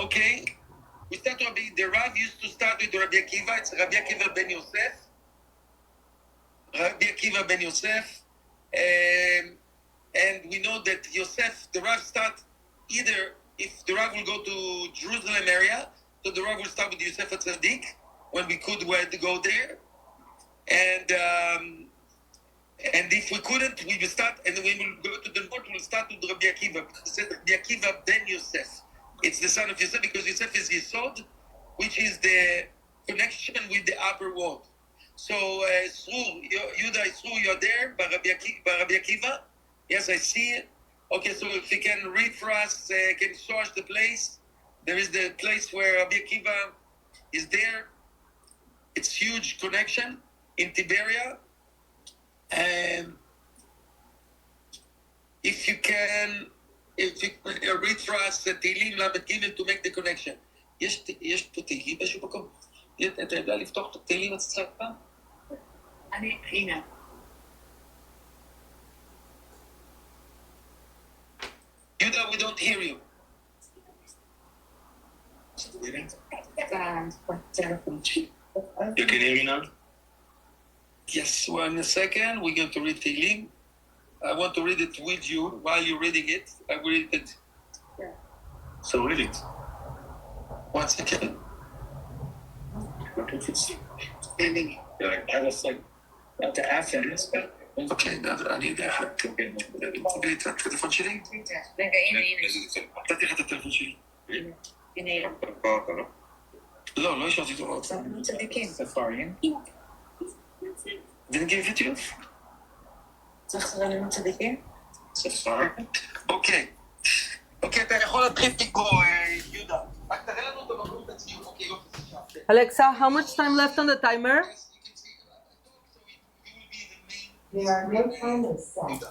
Okay. We start to be, the Rav used to start with Rabbi Akiva. It's Rabbi Akiva ben Yosef. Rabbi Akiva ben Yosef. And we know that Yosef, the Rav start either, if the Rav will go to Jerusalem area, so the Rav will start with Yosef HaTzadik, when we could go there. And if we couldn't, we will start, and when we will go to the north, we'll start with Rabbi Akiva. Because it said Rabbi Akiva ben Yosef. It's the son of Yosef, because Yosef is Yesod, which is the connection with the upper world. So, Yuda, you're there, by Rabbi Akiva? Yes, I see it. Okay, so if you can read for us, can you show us the place? There is the place where Rabbi Akiva is there. It's huge connection in Tiberia. And if you read for us תהילים ל"ג to make the connection. יש פה תהילים באיזשהו מקום? אתה יודע לפתוח את התהילים אצלך פעם? הנה. Yuda, we don't hear you. You can hear me now? Yes, 1 second. We're going to read Tehillim. I want to read it with you while you're reading it. I will read it. Yeah. So read it. 1 second. What if it's ending? I was like, at the Athens. Okay, I need that. תביא את הטלפון שלי? רגע, הנה. נתתי לך את הטלפון שלי. הנה. לא השארתי אותו. צדיקים. ספאריין. Didn't give it to you? צריך סרנים צדיקים? ספאריין. אוקיי, אתה יכול להתחיל לקרוא, יהודה. רק תראה לנו את המקום תציעו. אוקיי, יופי. Alexa, how much time left on the timer? There are no timers set.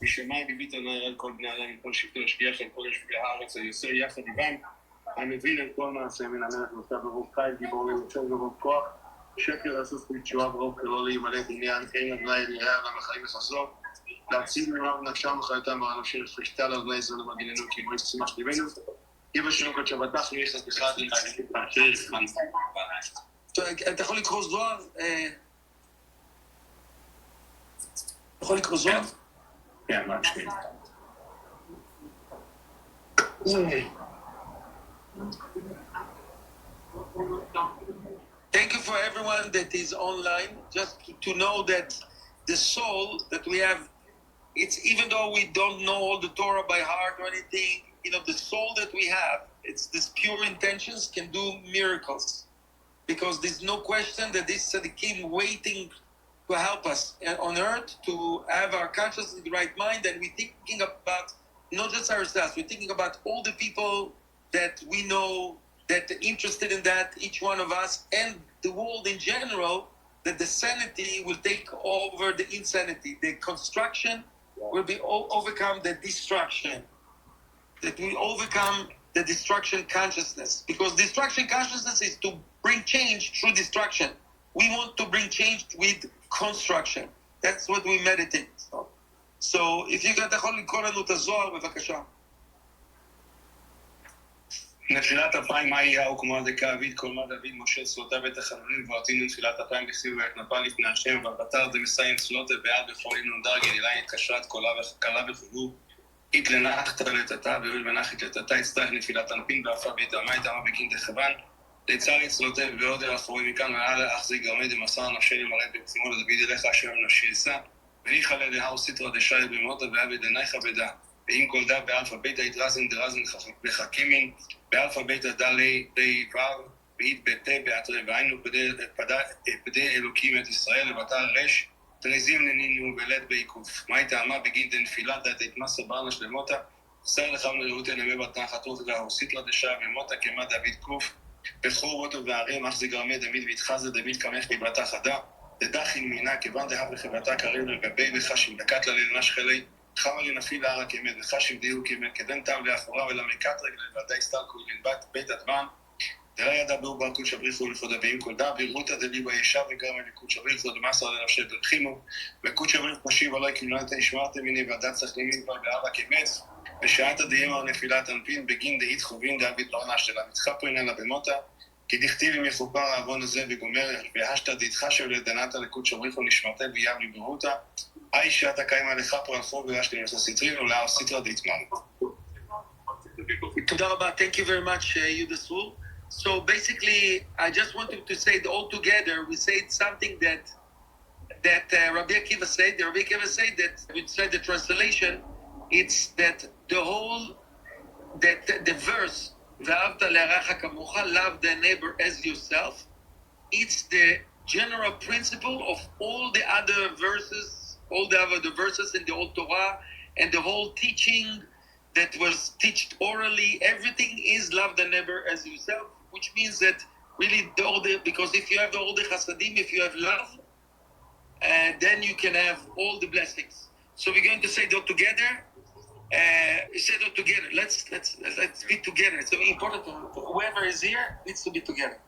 בשמיים הביט ה' על כל בני אדם, כל שבטי השגיח, על כל יושבי הארץ, היוסר יחד עמם, המבין על כל מעשה מן המלך, נוסף ברוב חיל, גיבור למצוא ברוב כוח, שקר אסוס בתשועה ברוב כלא להימלט עניין, אין אדוני אליהו למחיים לחזור, להציל ממנו נפשם וחייתם האנושים, פשטה לאדוני ישראל למגיננו, כי בו ישמח ליבנו, יבא שלום כל שבתך ויחס אחד אתה יכול לקרוא זוהר? יכול לקרוא זוהר? כן, מה שקרים. Thank you for everyone that is online. Just to know that the soul that we have, it's even though we don't know all the Torah by heart or anything, the soul that we have, it's this pure intentions can do miracles. Because there's no question that this tzaddikim waiting to help us on earth to have our consciousness in the right mind, and we're thinking about not just ourselves, we're thinking about all the people that we know that are interested in that, each one of us, and the world in general, that the sanity will take over the insanity. The construction will be overcome the destruction. That we overcome the destruction consciousness. Because destruction consciousness is to bring change through destruction. We want to bring change with construction. That's what we meditate. So if you got יכול לקרוא לנו את הזוהר, בבקשה. נפילת אפיים מה יהיה וכמו דקאביד כל מה דוד משה צלותה בתחנונים ועתינו נפילת אפיים בכתיב והתנפה לפני השם ובתר דמסיים צלותה בעד בפועלים נודר גלילה התקשרת קלה וחוגו אית לנחת לתתה ואוהל ונחית לתתה הצטרך נפילת אנפין ואפה בית המים תמה בקין דחבן לצל יצלותה ועוד האחורי מכאן ועלה אחזי גרמי דמסר נפשי למראה בקצימו לדוד אליך אשר נפשי אשא וניחא לדהר סיטרא דשאי במות ועבד עינייך בדע ואם כל דה באלפא ביתא יתרזן דרזן בחכימין באלפא ביתא דה לי ור ואית בפה באתרי והיינו פדי אלוקים את ישראל לבתר רש תרזים ננינו ולד בעיקוף מהי טעמה בגין דנפילה דת את מסה ברנה שלמותה שר לך מלאות נמי בתנה חתות להורסית לדשה ומותה כמה דוד קוף בכור רוטו וערים אך זה גרמי דמיד והתחזה דמיד כמך בבתה חדה דדחין מינה כיוון דהב לחברתה קריב לגבי וחשים דקת ללנה שחלי חמה לנפיל להר הכמת וחשים דיוק כמת כדן טעם לאחורה ולמקת רגל ולדי סתרקו לנבט בית אדמן דרה ידע באור בר קודש הבריחו ולפודה ואם כל דה בראותה דליבה ישב וגרם לקודש הבריחו דמסר לנפשי דרחימו וקודש הבריחו פשיב עלי כמלנת השמרתם מיני ועדת סכלימית בר בהר הכמת בשעת הדיימר נפילת אנפין בגין דאית חובין דאבית ברנה שלה מתחפרין עלה במותה כי דכתיב אם יכופר העוון הזה וגומר והשתא דתחשב לדנתה לקודש הבריחו נשמרתה ויב לבראותה אי שאתה קיימה לחפר על חור ורשתי לך סטרין ולהר סיטרא דתמן. תודה רבה. Thank you very much, Yudasur. So basically, I just wanted to say that all together, we said something that Rabbi Akiva said. Rabbi Akiva said that, we said the translation, it's that the whole, that the verse, ואהבת לרעך כמוך, love the neighbor as yourself, it's the general principle of all the other verses, all the other verses in the Old Torah, and the whole teaching that was taught orally. Everything is love the neighbor as yourself, which means that really because if you have all the chasadim, if you have love, then you can have all the blessings. So we're going to say that together. Say that together. Let's be together. It's very important. Whoever is here needs to be together.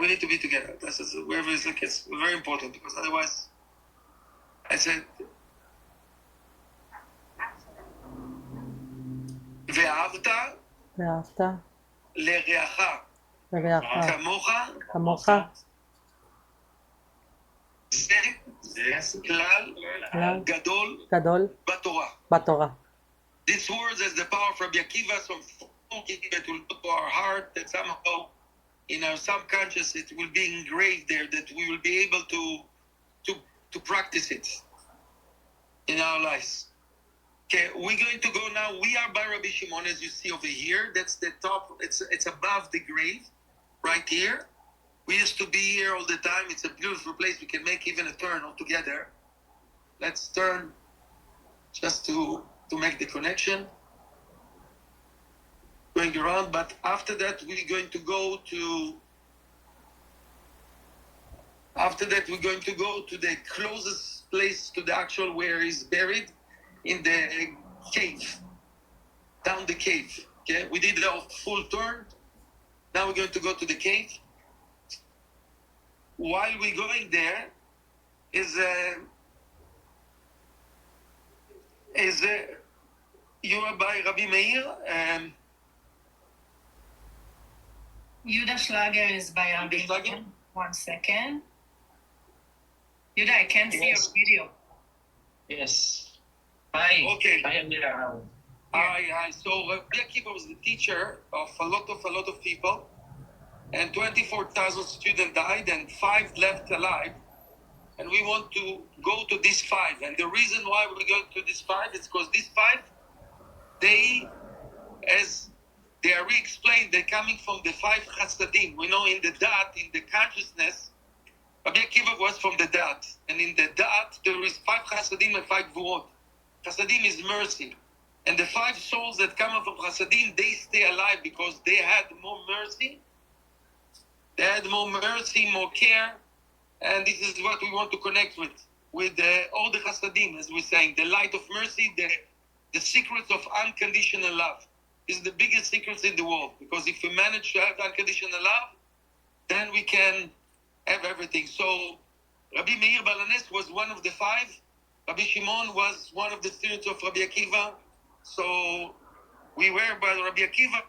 We need to be together. Whoever is like, it's very important because otherwise, I said. ואהבת לרעך כמוך זה כלל גדול בתורה. These words has the power of Rabbi Akiva, so it will go to our heart that somehow in our subconscious it will be engraved there, that we will be able to practice it in our lives. Okay, we're going to go now. We are by Rabbi Shimon, as you see over here. That's the top. It's above the grave, right here. We used to be here all the time. It's a beautiful place. We can make even a turn altogether. Let's turn just to make the connection. Going around, but after that we're going to go to. After that we're going to go to the closest place to the actual where he's buried. In the cave, down the cave. Okay, we did a full turn. Now we're going to go to the cave. While we're going there, you are by Rabbi Meir. Yuda Schlager is by Rabbi Meir. 1 second. Yuda, I can't see your video. Yes. Hi. Okay. I am there. Hi. So Rabbi Akiva was the teacher of a lot of people, and 24,000 students died, and 5 left alive. And we want to go to these 5. And the reason why we're going to these 5 is because these 5, they, as they are re-explained, they're coming from the 5 chasadim. We know in the dat, in the consciousness, Rabbi Akiva was from the dat, and in the dat there is 5 chasadim and 5 gvurot. Chasadim is mercy. And the 5 souls that come out from Chasadim, they stay alive because they had more mercy. They had more mercy, more care. And this is what we want to connect with. all the chasadim, as we're saying, the light of mercy, the secrets of unconditional love. Is the biggest secrets in the world, because if we manage to have unconditional love, then we can have everything. So Rabbi Meir Balanes was one of the five. Rabbi Shimon was one of the students of Rabbi Akiva. So we were by Rabbi Akiva.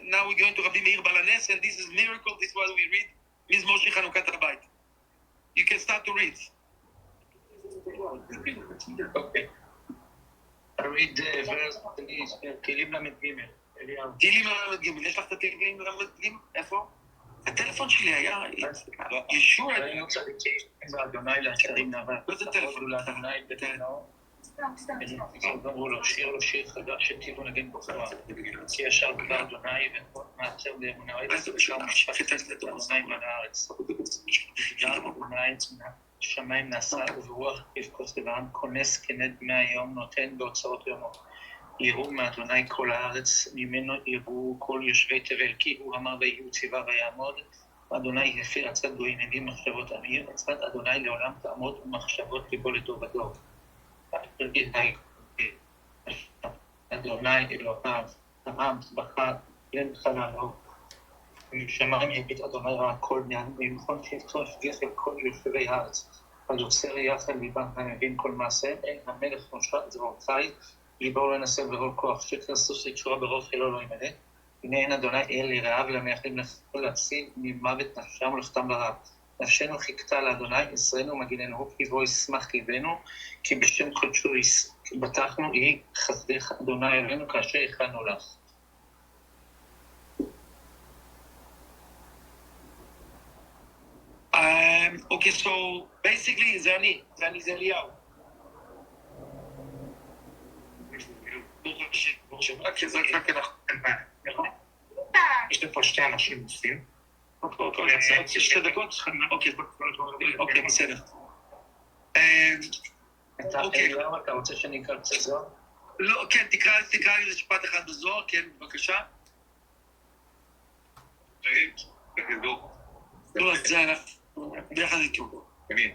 Now we're going to Rabbi Meir Balanes, and this is miracle. This is what we read. Mizmor Shir Chanukat Habayit. You can start to read. Okay. I read verse, תהילים ל"ג, אליהו. תהילים ל"ג. יש לך את התהילים ל"ג? איפה? הטלפון שלי היה... ישוע... ראינו צדיקים באדוני לאשרים נאווה. לא זה טלפון. לאדוני בדנו. אמרו לו, שיר לו שיר חדש, שתיבו נגן בוחרה. כי ישר דבר אדוני וכל מעצר באמונה. ושם משפחת אדוני מן הארץ. בגלל אדוני שמיים נעשה וברוח יבכוס לבעם, כונס כנד דמי היום, נותן באוצרות יומו. יראו מאדוני כל הארץ, ממנו יראו כל יושבי תבל, כי הוא אמר ויהיו ציווה ויעמוד. אדוני הפיר עצת גוי נדים מחשבות עמיר, עצת אדוני לעולם תעמוד ומחשבות ליבו לדור ודור. אדוני אלוהיו, העם בכה לב חללו. משמיים הביט אדוני רע כל בניין, ומכון שיפצון שגיח אל כל יושבי הארץ. על יוצר יחד ליבם המבין כל מעשה, אין המלך מושע זרועותי, ליבו לא ינסה ברוב כוח, שקר סוס לתשורה ברוב חילו לא ימלא. הנה אין אדוני אל לרעב למייחלים לכל להציל ממוות נפשם ולכתם ברב. נפשנו חיכתה לאדוני, ישרנו ומגיננו, כי בו ישמח ליבנו, כי בשם קודשו בטחנו, יהי חסדך אדוני אלינו כאשר הכנו לך. Okay, so basically, זה אני זה אליהו. יש לי פה שתי אנשים נוסעים. יש 2 דקות? אוקיי, בסדר. אליהו, אתה רוצה שאני אקרא קצת זוהר? לא, כן, תקרא לי משפט אחד בזוהר, כן, בבקשה. לא, זה אנחנו ביחד איתו. עם...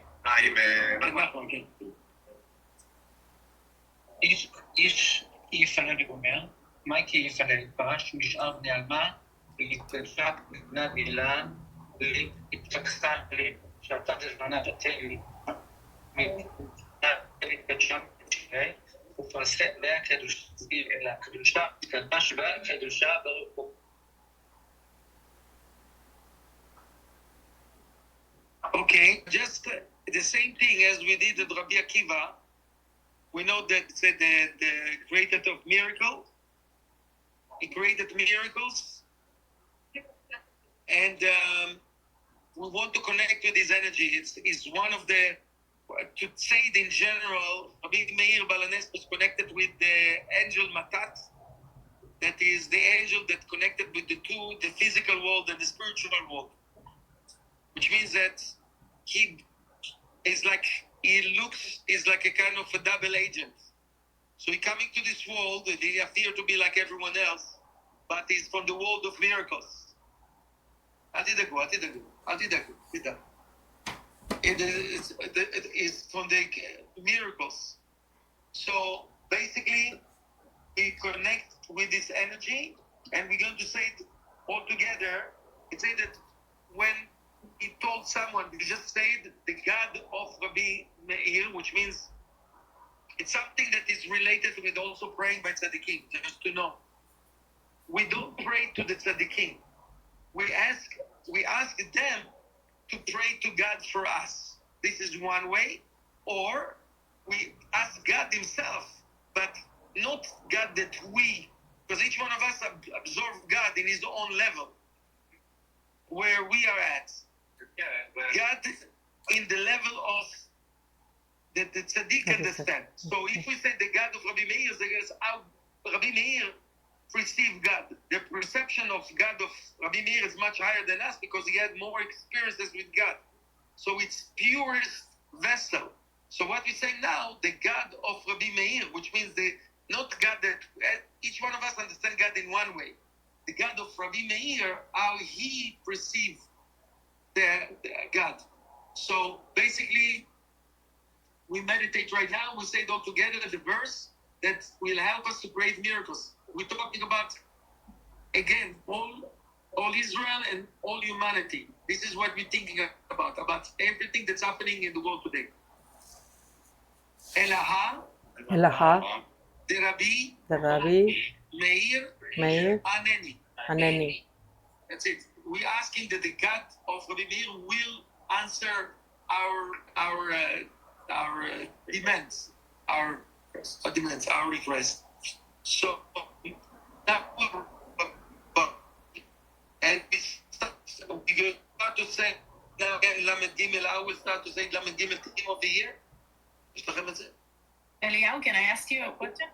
איש יפלל וגומר, מייקי יפלל, פרש משאר בני אלמה, והתפלשה בנה גילן, והתפקסה לי, שאתה תזמנה תתן לי, מתפלשה תשבי, ופרסה לה הקדושה, קדש בה הקדושה ברוך הוא. Okay, just the same thing as we did at Rabbi Akiva. We know that the creator of miracles, he created miracles, and we want to connect with his energy. It's one of the, to say it in general, Rabbi Meir Balanes was connected with the angel Matat, that is the angel that connected with the two, the physical world and the spiritual world. Which means that he is like a kind of a double agent. So he coming to this world, and he appear to be like everyone else, but he's from the world of miracles. אל תדאגו. It is from the miracles. So basically, we connect with this energy, and we're going to say it all together. It say that when he told someone, he just said the God of Rabbi Meir, which means it's something that is related with also praying by tzaddikim, just to know. We don't pray to the tzaddikim. We ask them to pray to God for us. This is one way. Or we ask God himself, but not God that we, because each one of us absorb God in his own level, where we are at. God in the level of that the tzaddik understand. So if we say the God of Rabbi Meir, is how Rabbi Meir perceived God. The perception of God of Rabbi Meir is much higher than us because he had more experiences with God. So it's purest vessel. So what we say now, the God of Rabbi Meir, which means not God that each one of us understand God in one way. The God of Rabbi Meir, how he perceived the God. So basically, we meditate right now. We say it all together the verse that will help us to create miracles. We're talking about, again, all Israel and all humanity. This is what we're thinking about everything that's happening in the world today. Elaha, Elaha, the Rabbi, Meir, Meir, Aneni. Aneni. That's it. We're asking that the God of Rabbi Meir will answer our demands, our requests. So now and we start to say now Lamed Gimel. I will start to say Lamed Gimel theme of the year. יש לכם את זה? Eliyahu, can I ask you a question?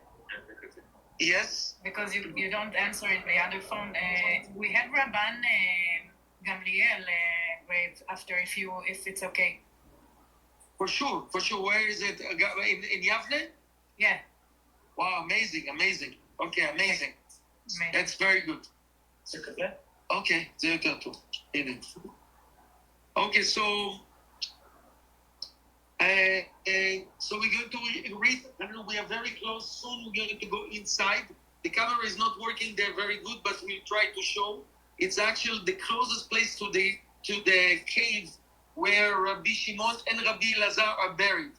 Yes. Because you don't answer in the other phone. We had Rabban Gamliel grave after if it's okay. For sure. Where is it? In Yavne? Yeah. Wow, amazing. Okay, amazing. That's very good. Okay, זה יותר טוב. הנה. Okay, so we're going to read. I don't know, we are very close. Soon we're going to go inside. The camera is not working there very good, but we'll try to show. It's actually the closest place to the cave where Rabbi Shimon and Rabbi Elazar are buried.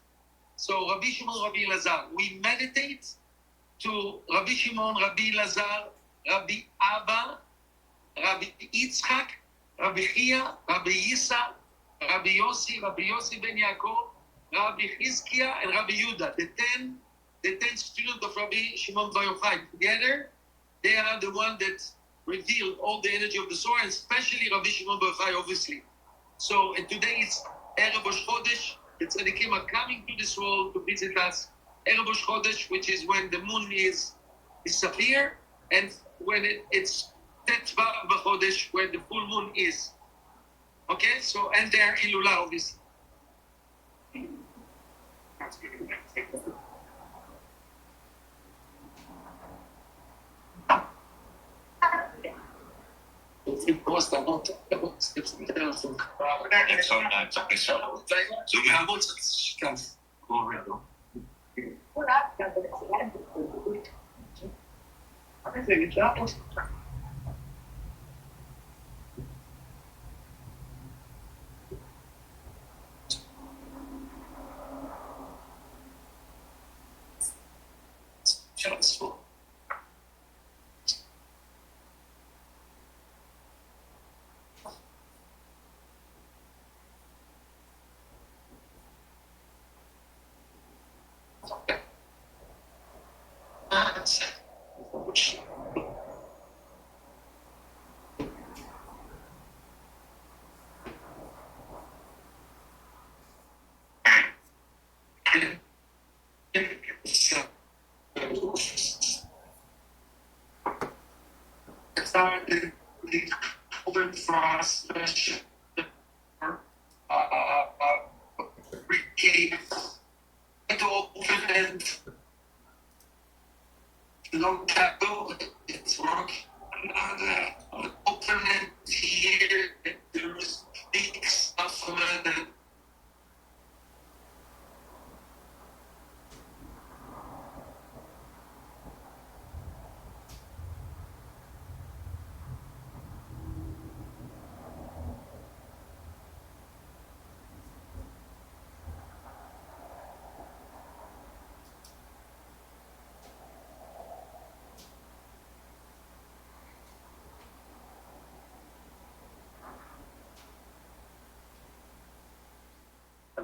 So Rabbi Shimon, Rabbi Elazar, we meditate to Rabbi Shimon, Rabbi Elazar, Rabbi Abba, Rabbi Yitzchak, Rabbi Chia, Rabbi Yisa, Rabbi Yossi ben Yaakov, Rabbi Chizkiah, and Rabbi Yehuda, the 10 students of Rabbi Shimon Bar Yochai. Together, they are the one that reveal all the energy of the soul, and especially Rabbi Shimon Bar Yochai, obviously. So, and today is Erev Rosh Chodesh. The tzaddikim are coming to this world to visit us. Erev Rosh Chodesh, which is when the moon is disappear, and when it's Tet Vav B'Chodesh, when the full moon is. Okay, so, and they're Ilula, obviously. Open for us, to open and long tackle, it's work. Open and here, there's big stuff and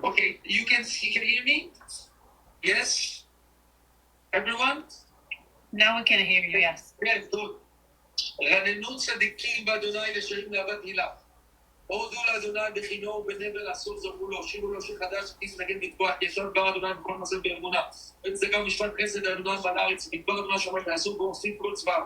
okay, you can hear me? Yes? Everyone? Now we can hear you, yes. Yes, good. רננו צדיקים באדוני ושרים לאהבת הילה. הודו לאדוני בכינו ובנבל אסור זרמו לו, שירו לו שיר חדש, תתנגן מטבוח, ישר דבר אדוני בכל מעשה באמונה. וצדקה ומשפט חסד אדוני על הארץ, מדבר אדוני שומר ועשו ועושים כל צבא.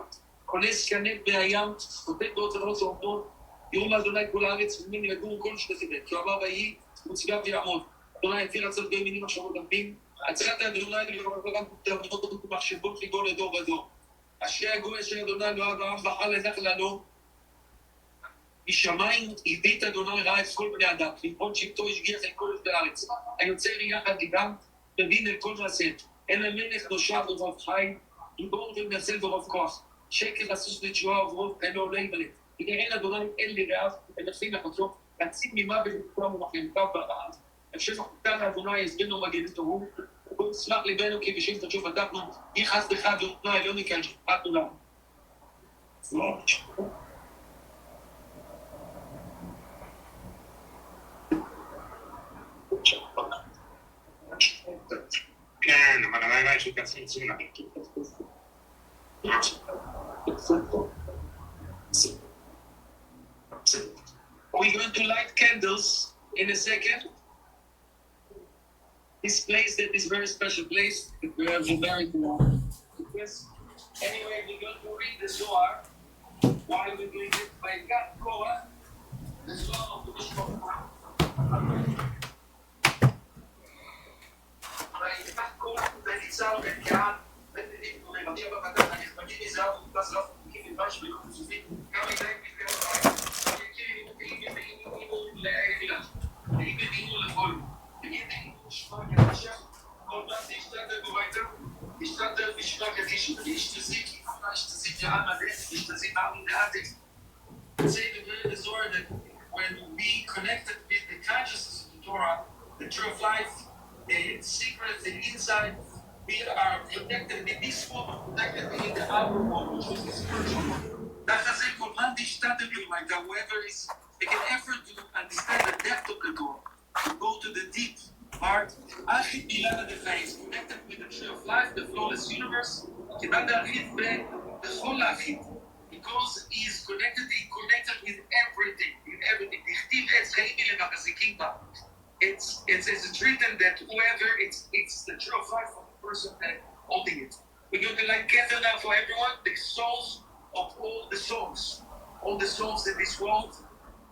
כונס כנף מהים, נותן דעות ולרוץ ועומדות, יראו לאדוני כל הארץ, ומין יגור כל שתסיבת. כי הוא אמר ויהי, הוא ציווה ויעמוד. אדוני יתיר עצות בימינים מחשבות רבים. עצרת אדוני לרבם תרבות ומחשבות ליבו לדור ודור. אשר הגוי אשר אדוני לא אברהם בחר לזכר לנו. משמיים הביא את אדוני ראה את כל בני אדם, לבחון שבטו השגיח את כל בארץ. היוצר יחד איתם, תבין את כל מעשה. אין המלך נושע ברוב חי, גיבור ומנצל ברוב כוח. שקר הסוס לתשועה וברוב כאלה עולה ימלא. תגרעין אדוני אל לרעיו, ונפסים לחצות, להציל ממוות וכולם ומחלמתיו ברעב. המשך החוקה לאדוני יסבינו מגנתו הוא, ובוא נשמח ליבנו כי בשם תשוב בדקנו, יהי חס לך ואדוני עליוני כאן שפחתנו לנו. כן, אבל הלילה יש לי כסים צונה. We're going to light candles in a second. This place that is very special place that we have very yes. Anyway, we're going to read the Zohar while we're doing it by God Noah, the Zohar of the Mishpah. ויפתח כל וניצר וקהל ותדים ומבקר בבטן הנכבדים מזהב ובפס רב ומקים לבש ולא חצופים כמה ידיים מתקרב בבית ויקירים ואימו לאלה ואימו לכל ואימו שמע כתשם כל פעם להשתתף בביתה להשתתף בשמה כתישו להשתזיק להשתזיק לעם מלא להשתזיק לעם דעתק say the Zohar that when we connected with the consciousness of the Torah, the tree of life, the secrets, the inside, we are protected in this world, protected in the outer world, which is the spiritual world. Whoever is making an effort to understand the depth of the Torah, to go to the deep part, Achid Milad is connected with the tree of life, the flawless universe, because he is connected with everything, It's written that whoever it's the tree of life for the person that holding it. We're going to light candle now for everyone, the souls of all the souls in this world.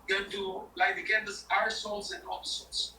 We're going to light the candles, our souls and all the souls.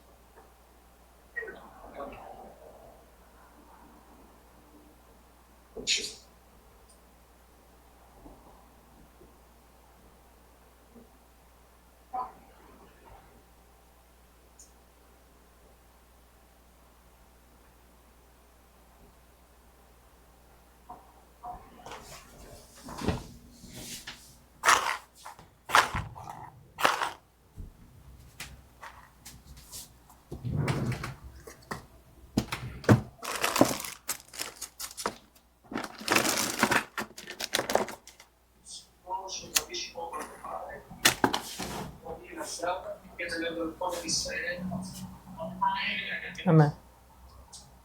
Amen.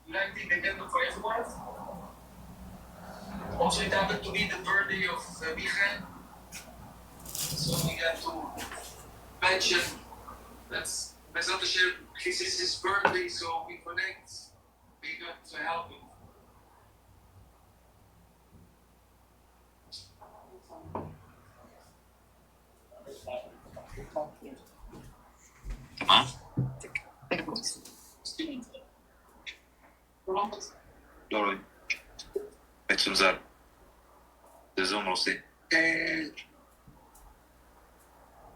Lighting the candle for everyone. Also, it happened to be the birthday of Michael, so we got to mention that's Bezat Hashem. This is his birthday, so we connect. We got to help him. מה? לא רואים. מצונזר. זה זום רוסי.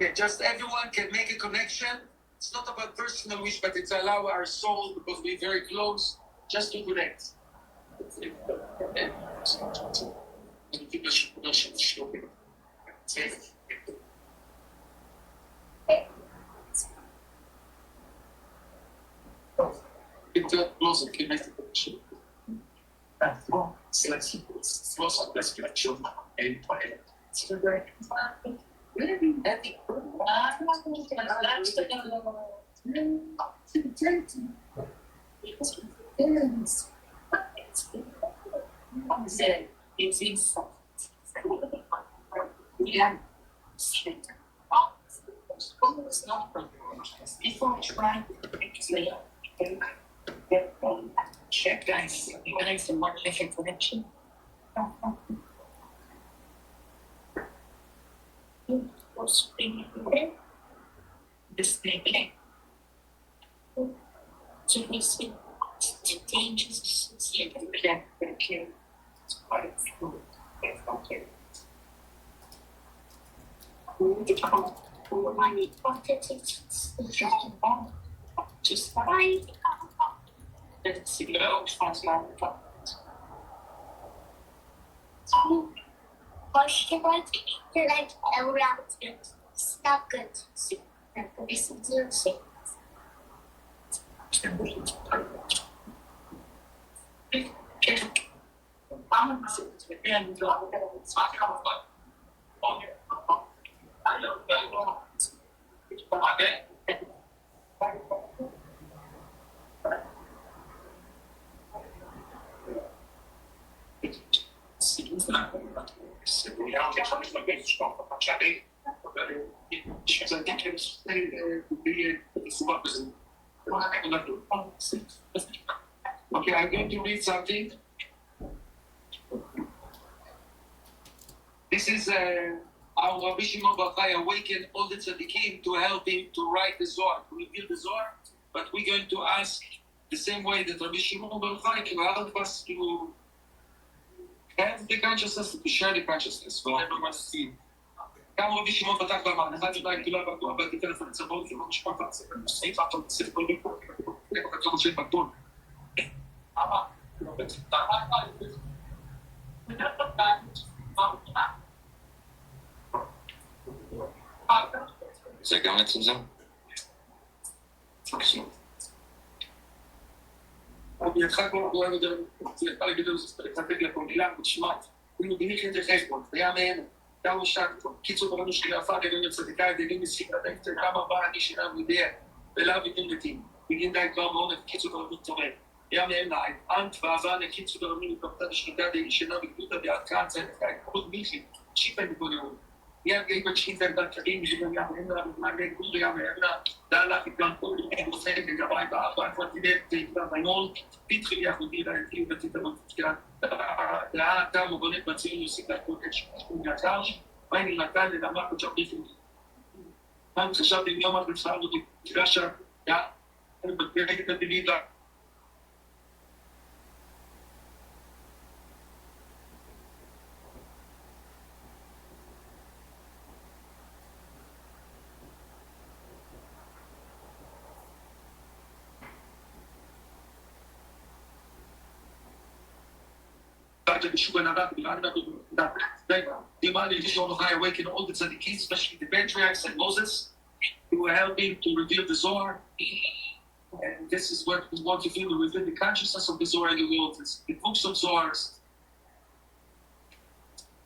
Yeah, just everyone can make a connection. It's not about personal wish, but it's allow our soul, because we're very close, just to connect. It's close and connect the connection. Before I try check guys, you guys in one different connection. This thing. So we see changes. Yeah, okay. It's quite true. Okay. Just right. like around it. Stop it. It's music. Okay, I'm going to read something. This is our Rabbi Shimon Bar Yochai awakened all the tzaddikim to help him to write the Zohar, to reveal the Zohar. But we're going to ask the same way that Rabbi Shimon Bar Yochai to help us to have the consciousness, to share the consciousness for everyone to see. גם רבי שמעון פתח במהפכה הגדולה הגדולה בטוח, ותיתן לפני צבאות של משפחה, סעיף עכשיו ספר ביקור, כתוב של בטון. זה גם מצומצם? בידך כל הגורם יותר, זה פעל גדול, זה לצטט לפה מילה, ותשמעת, הוא מביניך את זה חשבון, היה מהם, גם הוא שם, קיצור ברנו שלי הפך, גדול לצדיקה, גדולים מסיק, עדיין כמה באה אני שינה וידע, ולאו ידעים מתים, בגין די כבר מעונף, קיצור ברנו צורם. היה מהם לעין, אנט ואהבה נקיצור ברנו לפרטה לשליטה די שינה וגדודה ועד כאן צדקה, כל מיכי, שיפה מכל יום. Ja, ik ben misschien dat dat in de maar ik voelde ja maar daar lag ik dan voor en ik zei ik daarbij bij wat die deed ik dan mijn oom Piet ja goed die daar die dat dan ja daar moet ik met zien dus ik dat ook echt ja zelfs mijn Natal en dan mag ik ook niet dan ze zat in jammer dat zou dat ik rasha ja en dat betekent dat die daar the man is on high awaken all the tzaddikim, especially the patriarchs and Moses, who were helping to reveal the Zohar. And this is what we want to do, to reveal the consciousness of the Zohar in the world. The books of Zohar,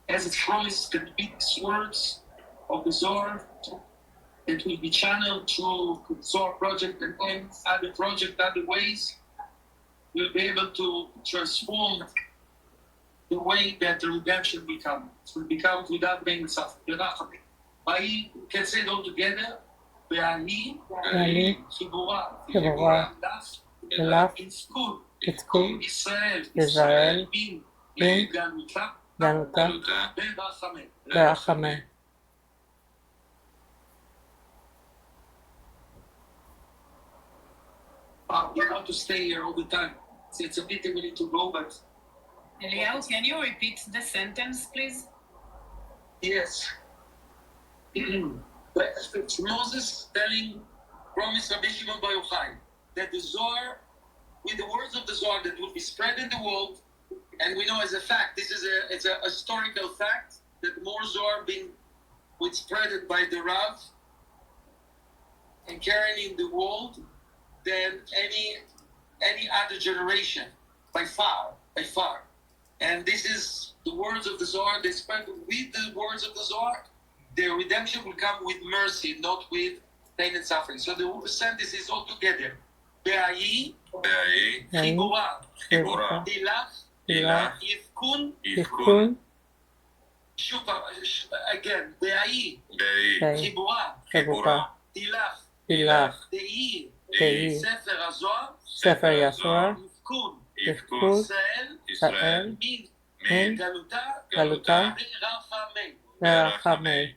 as it flows, the big words of the Zohar, it will be channeled through the Zohar project and then other project, other ways. We'll be able to transform the way that the redemption will come. It will become without being suffering. We can say it all together. Ve'ani chibura laf itzkun Israel bin ganuta berachameh. We want to stay here all the time. It's a pity we need to go, but Eliyahu, can you repeat the sentence, please? yes. Moses promised Rabbi Shimon Bar Yochai that the Zohar, with the words of the Zohar that will be spread in the world, and we know as a fact, it's a historical fact, that more Zohar being spread by the Rav and carrying in the world than any other generation, by far. And this is the words of the Zohar. They spread with the words of the Zohar. Their redemption will come with mercy, not with pain and suffering. So the sentence is all together. Be'ayi, chibura, tilach, yifkun. Again, Be'ayi, chibura, tilach, te'i, sefer HaZohar, יפקוד, ישראל, מן, גלותה, ורחמי.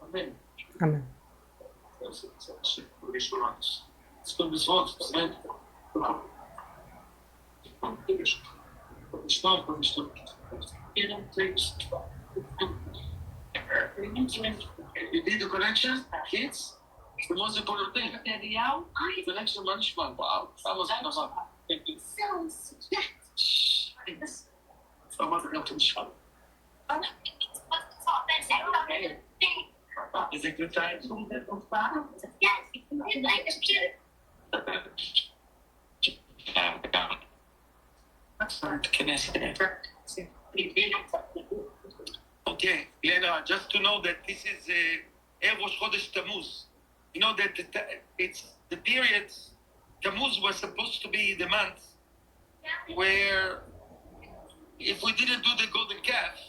אמן. אמן. You did the connection, kids? כמו זה פה יותר. זה רק שמה נשמע וואו, כמה זה נשמע. אמרת גם תמשל. Is it good time? Yes, you like this shit. Okay, Lena, just to know that this is Erev Rosh Chodesh Tammuz. You know that it's the period, Tammuz was supposed to be the month where if we didn't do the golden calf,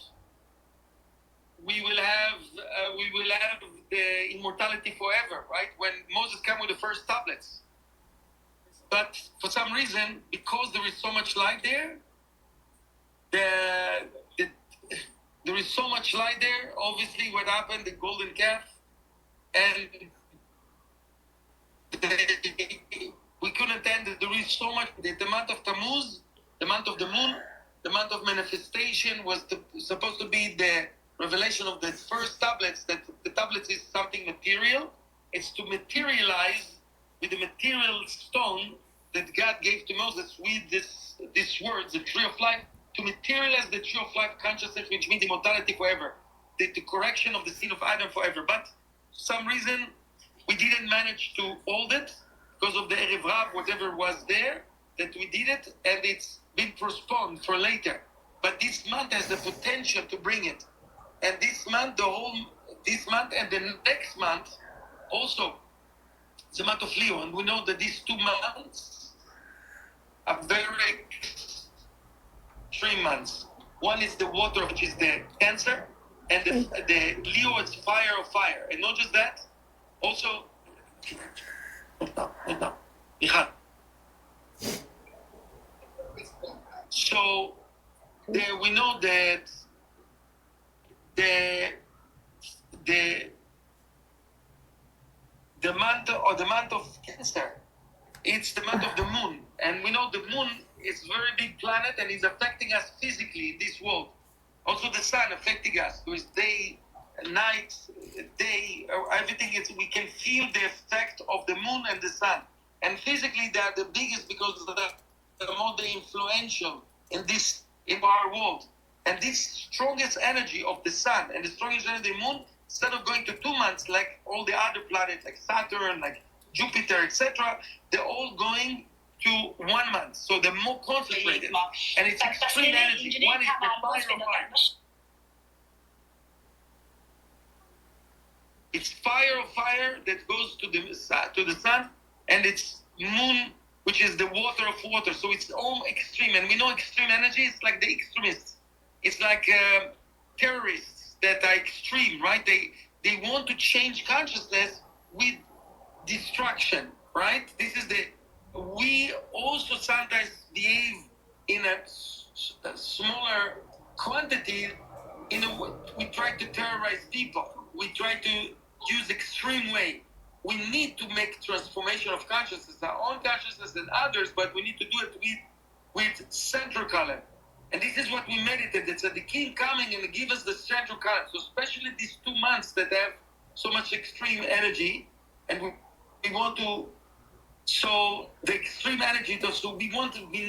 we will have the immortality forever, right? When Moses came with the first tablets. But for some reason, because there is so much light there, there is so much light there. Obviously, what happened, the golden calf, and we couldn't end it. There is so much. The month of Tammuz, the month of the moon, the month of manifestation was supposed to be the revelation of the first tablets. That the tablets is something material. It's to materialize with the material stone that God gave to Moses with this words, the tree of life, to materialize the tree of life consciousness, which means immortality forever, the correction of the sin of Adam forever. But for some reason, we didn't manage to hold it because of the Erev Rav, whatever was there, that we did it, and it's been postponed for later. But this month has the potential to bring it. And this month, this month and the next month, also, it's the month of Leo, and we know that these 2 months are very extreme months. One is the water, which is the Cancer, and the Leo is fire of fire. And not just that, also, so we know that the month of Cancer, it's the month of the moon, and we know the moon is a very big planet and is affecting us physically in this world. Also, the sun affecting us with day, night, day, everything. We can feel the effect of the moon and the sun, and physically they are the biggest because they're more influential in our world. And this strongest energy of the sun and the strongest energy of the moon, instead of going to 2 months like all the other planets, like Saturn, like Jupiter, etc., they're all going to 1 month. So they're more concentrated. And it's extreme energy. One is the fire of fire. It's fire of fire that goes to the sun, and it's moon, which is the water of water. So it's all extreme. And we know extreme energy is like the extremists. It's like terrorists that are extreme, right? They want to change consciousness with destruction, right? This is we also sometimes behave in a smaller quantity. We try to terrorize people. We try to use extreme way. We need to make transformation of consciousness, our own consciousness and others, but we need to do it with central color. And this is what we meditate. It's the king coming and give us the central color. So especially these 2 months that have so much extreme energy, and we want to, so the extreme energy, so we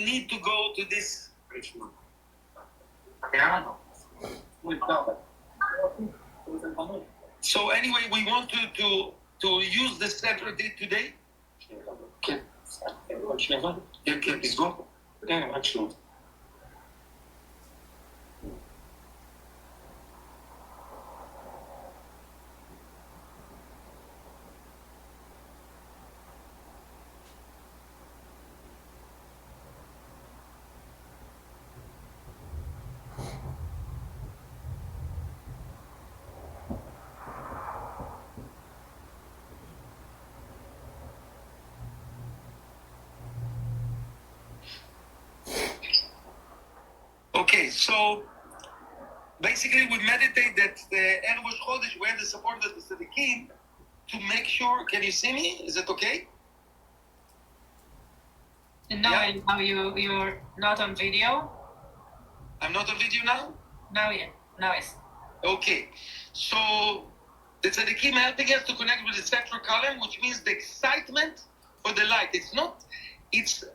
need to go to this. So anyway, we want to use this central day today. Please go. Okay, so basically we meditate that the Erev Rosh Chodesh, we have the support of the Tzaddikim to make sure. Can you see me? Is it okay? Now you're not on video. I'm not on video now? Now yes. Okay, so the tzaddikim helping us to connect with the central column, which means the excitement for the light. It's not, it's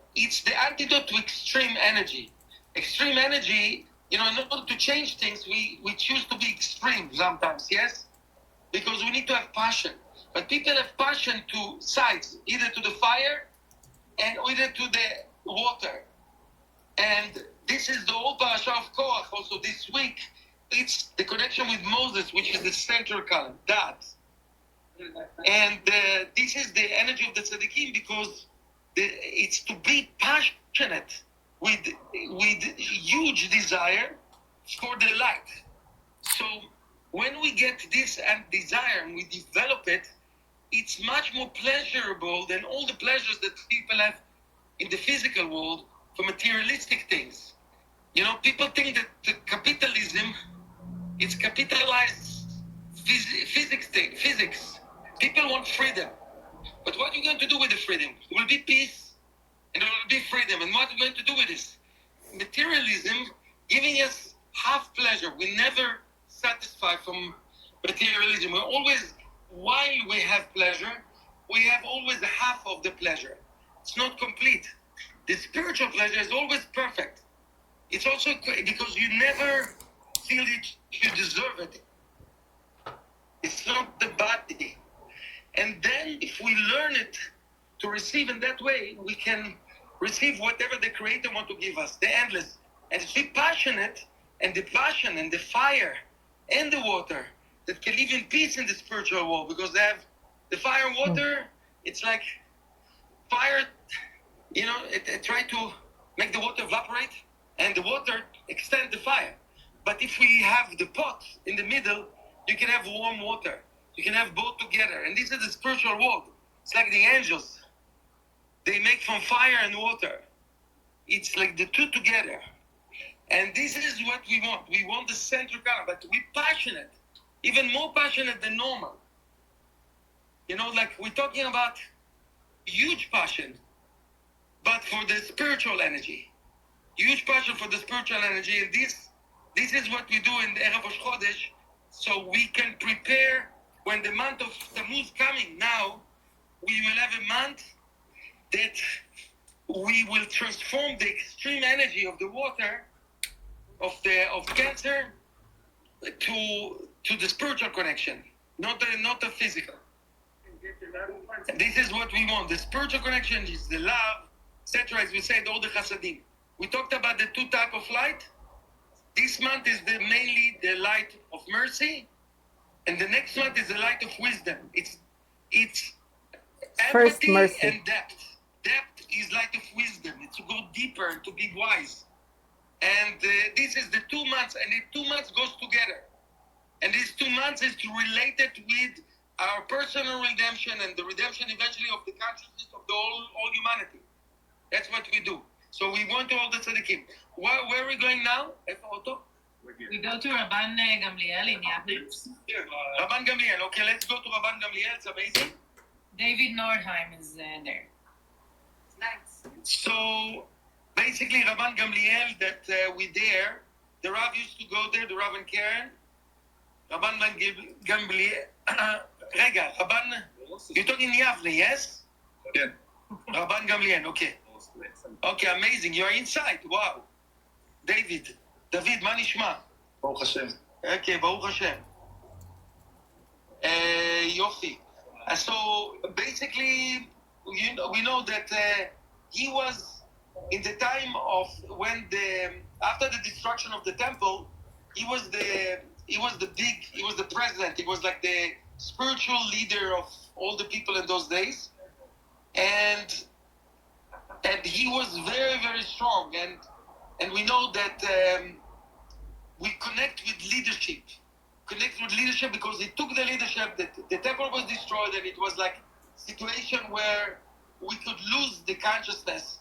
the antidote to extreme energy. Extreme energy, in order to change things, we choose to be extreme sometimes, yes? Because we need to have passion. But people have passion to sides, either to the fire and either to the water. And this is the whole parasha of Korach also this week. It's the connection with Moses, which is the central column, that. And this is the energy of the tzaddikim, because it's to be passionate with huge desire for the light. So when we get this and desire and we develop it, it's much more pleasurable than all the pleasures that people have in the physical world for materialistic things. People think that the capitalism, it's capitalized physics. People want freedom. But what are you going to do with the freedom? It will be peace and it will be freedom. And what are you going to do with this? Materialism giving us half pleasure. We never satisfy from materialism. We're always, while we have pleasure, we have always half of the pleasure. It's not complete. The spiritual pleasure is always perfect. It's also because you never feel it, you deserve it. It's not the body. And then if we learn it to receive in that way, we can receive whatever the Creator wants to give us, the endless. And to be passionate, and the passion and the fire and the water that can live in peace in the spiritual world, because they have the fire and water, it's like fire, it try to make the water evaporate, and the water extend the fire. But if we have the pot in the middle, you can have warm water. You can have both together. And this is the spiritual world. It's like the angels. They make from fire and water. It's like the two together. And this is what we want. We want the central color, but we're passionate, even more passionate than normal. Like we're talking about huge passion, but for the spiritual energy. Huge passion for the spiritual energy. And this is what we do in the Erev Rosh Chodesh, so we can prepare when the month of Tammuz coming. Now, we will have a month that we will transform the extreme energy of the water, of Cancer, to the spiritual connection, not the physical. This is what we want. The spiritual connection is the love, etc. As we said, all the chasadim. We talked about the two types of light. This month is mainly the light of mercy, and the next month is the light of wisdom. It's First empathy mercy. and depth. Depth is light of wisdom. It's to go deeper, to be wise. And this is the 2 months, and the 2 months goes together. And these 2 months is to relate it with our personal redemption and the redemption eventually of the consciousness of the all humanity. That's what we do. So we want to all the tzaddikim. Where are we going now? We go to Rabban Gamliel in Yavnitz. Rabban Gamliel. Okay, let's go to Rabban Gamliel. It's amazing. David Nordheim is there. Nice. So basically, Rabban Gamliel, that we there, the Rav used to go there, the Rav and Karen. Rabban Gamliel. Rega, Rabban, you're talking Yavne, yes? Yeah. Rabban Gamliel, okay. Okay, amazing. You're inside. Wow. David, מה נשמע? ברוך השם. Okay, ברוך השם. יופי. So basically, we know that he was in the time of when after the destruction of the temple, he was the president. He was like the spiritual leader of all the people in those days, and he was very, very strong. And we know that we connect with leadership. Because he took the leadership. The temple was destroyed, and it was like a situation where we could lose the consciousness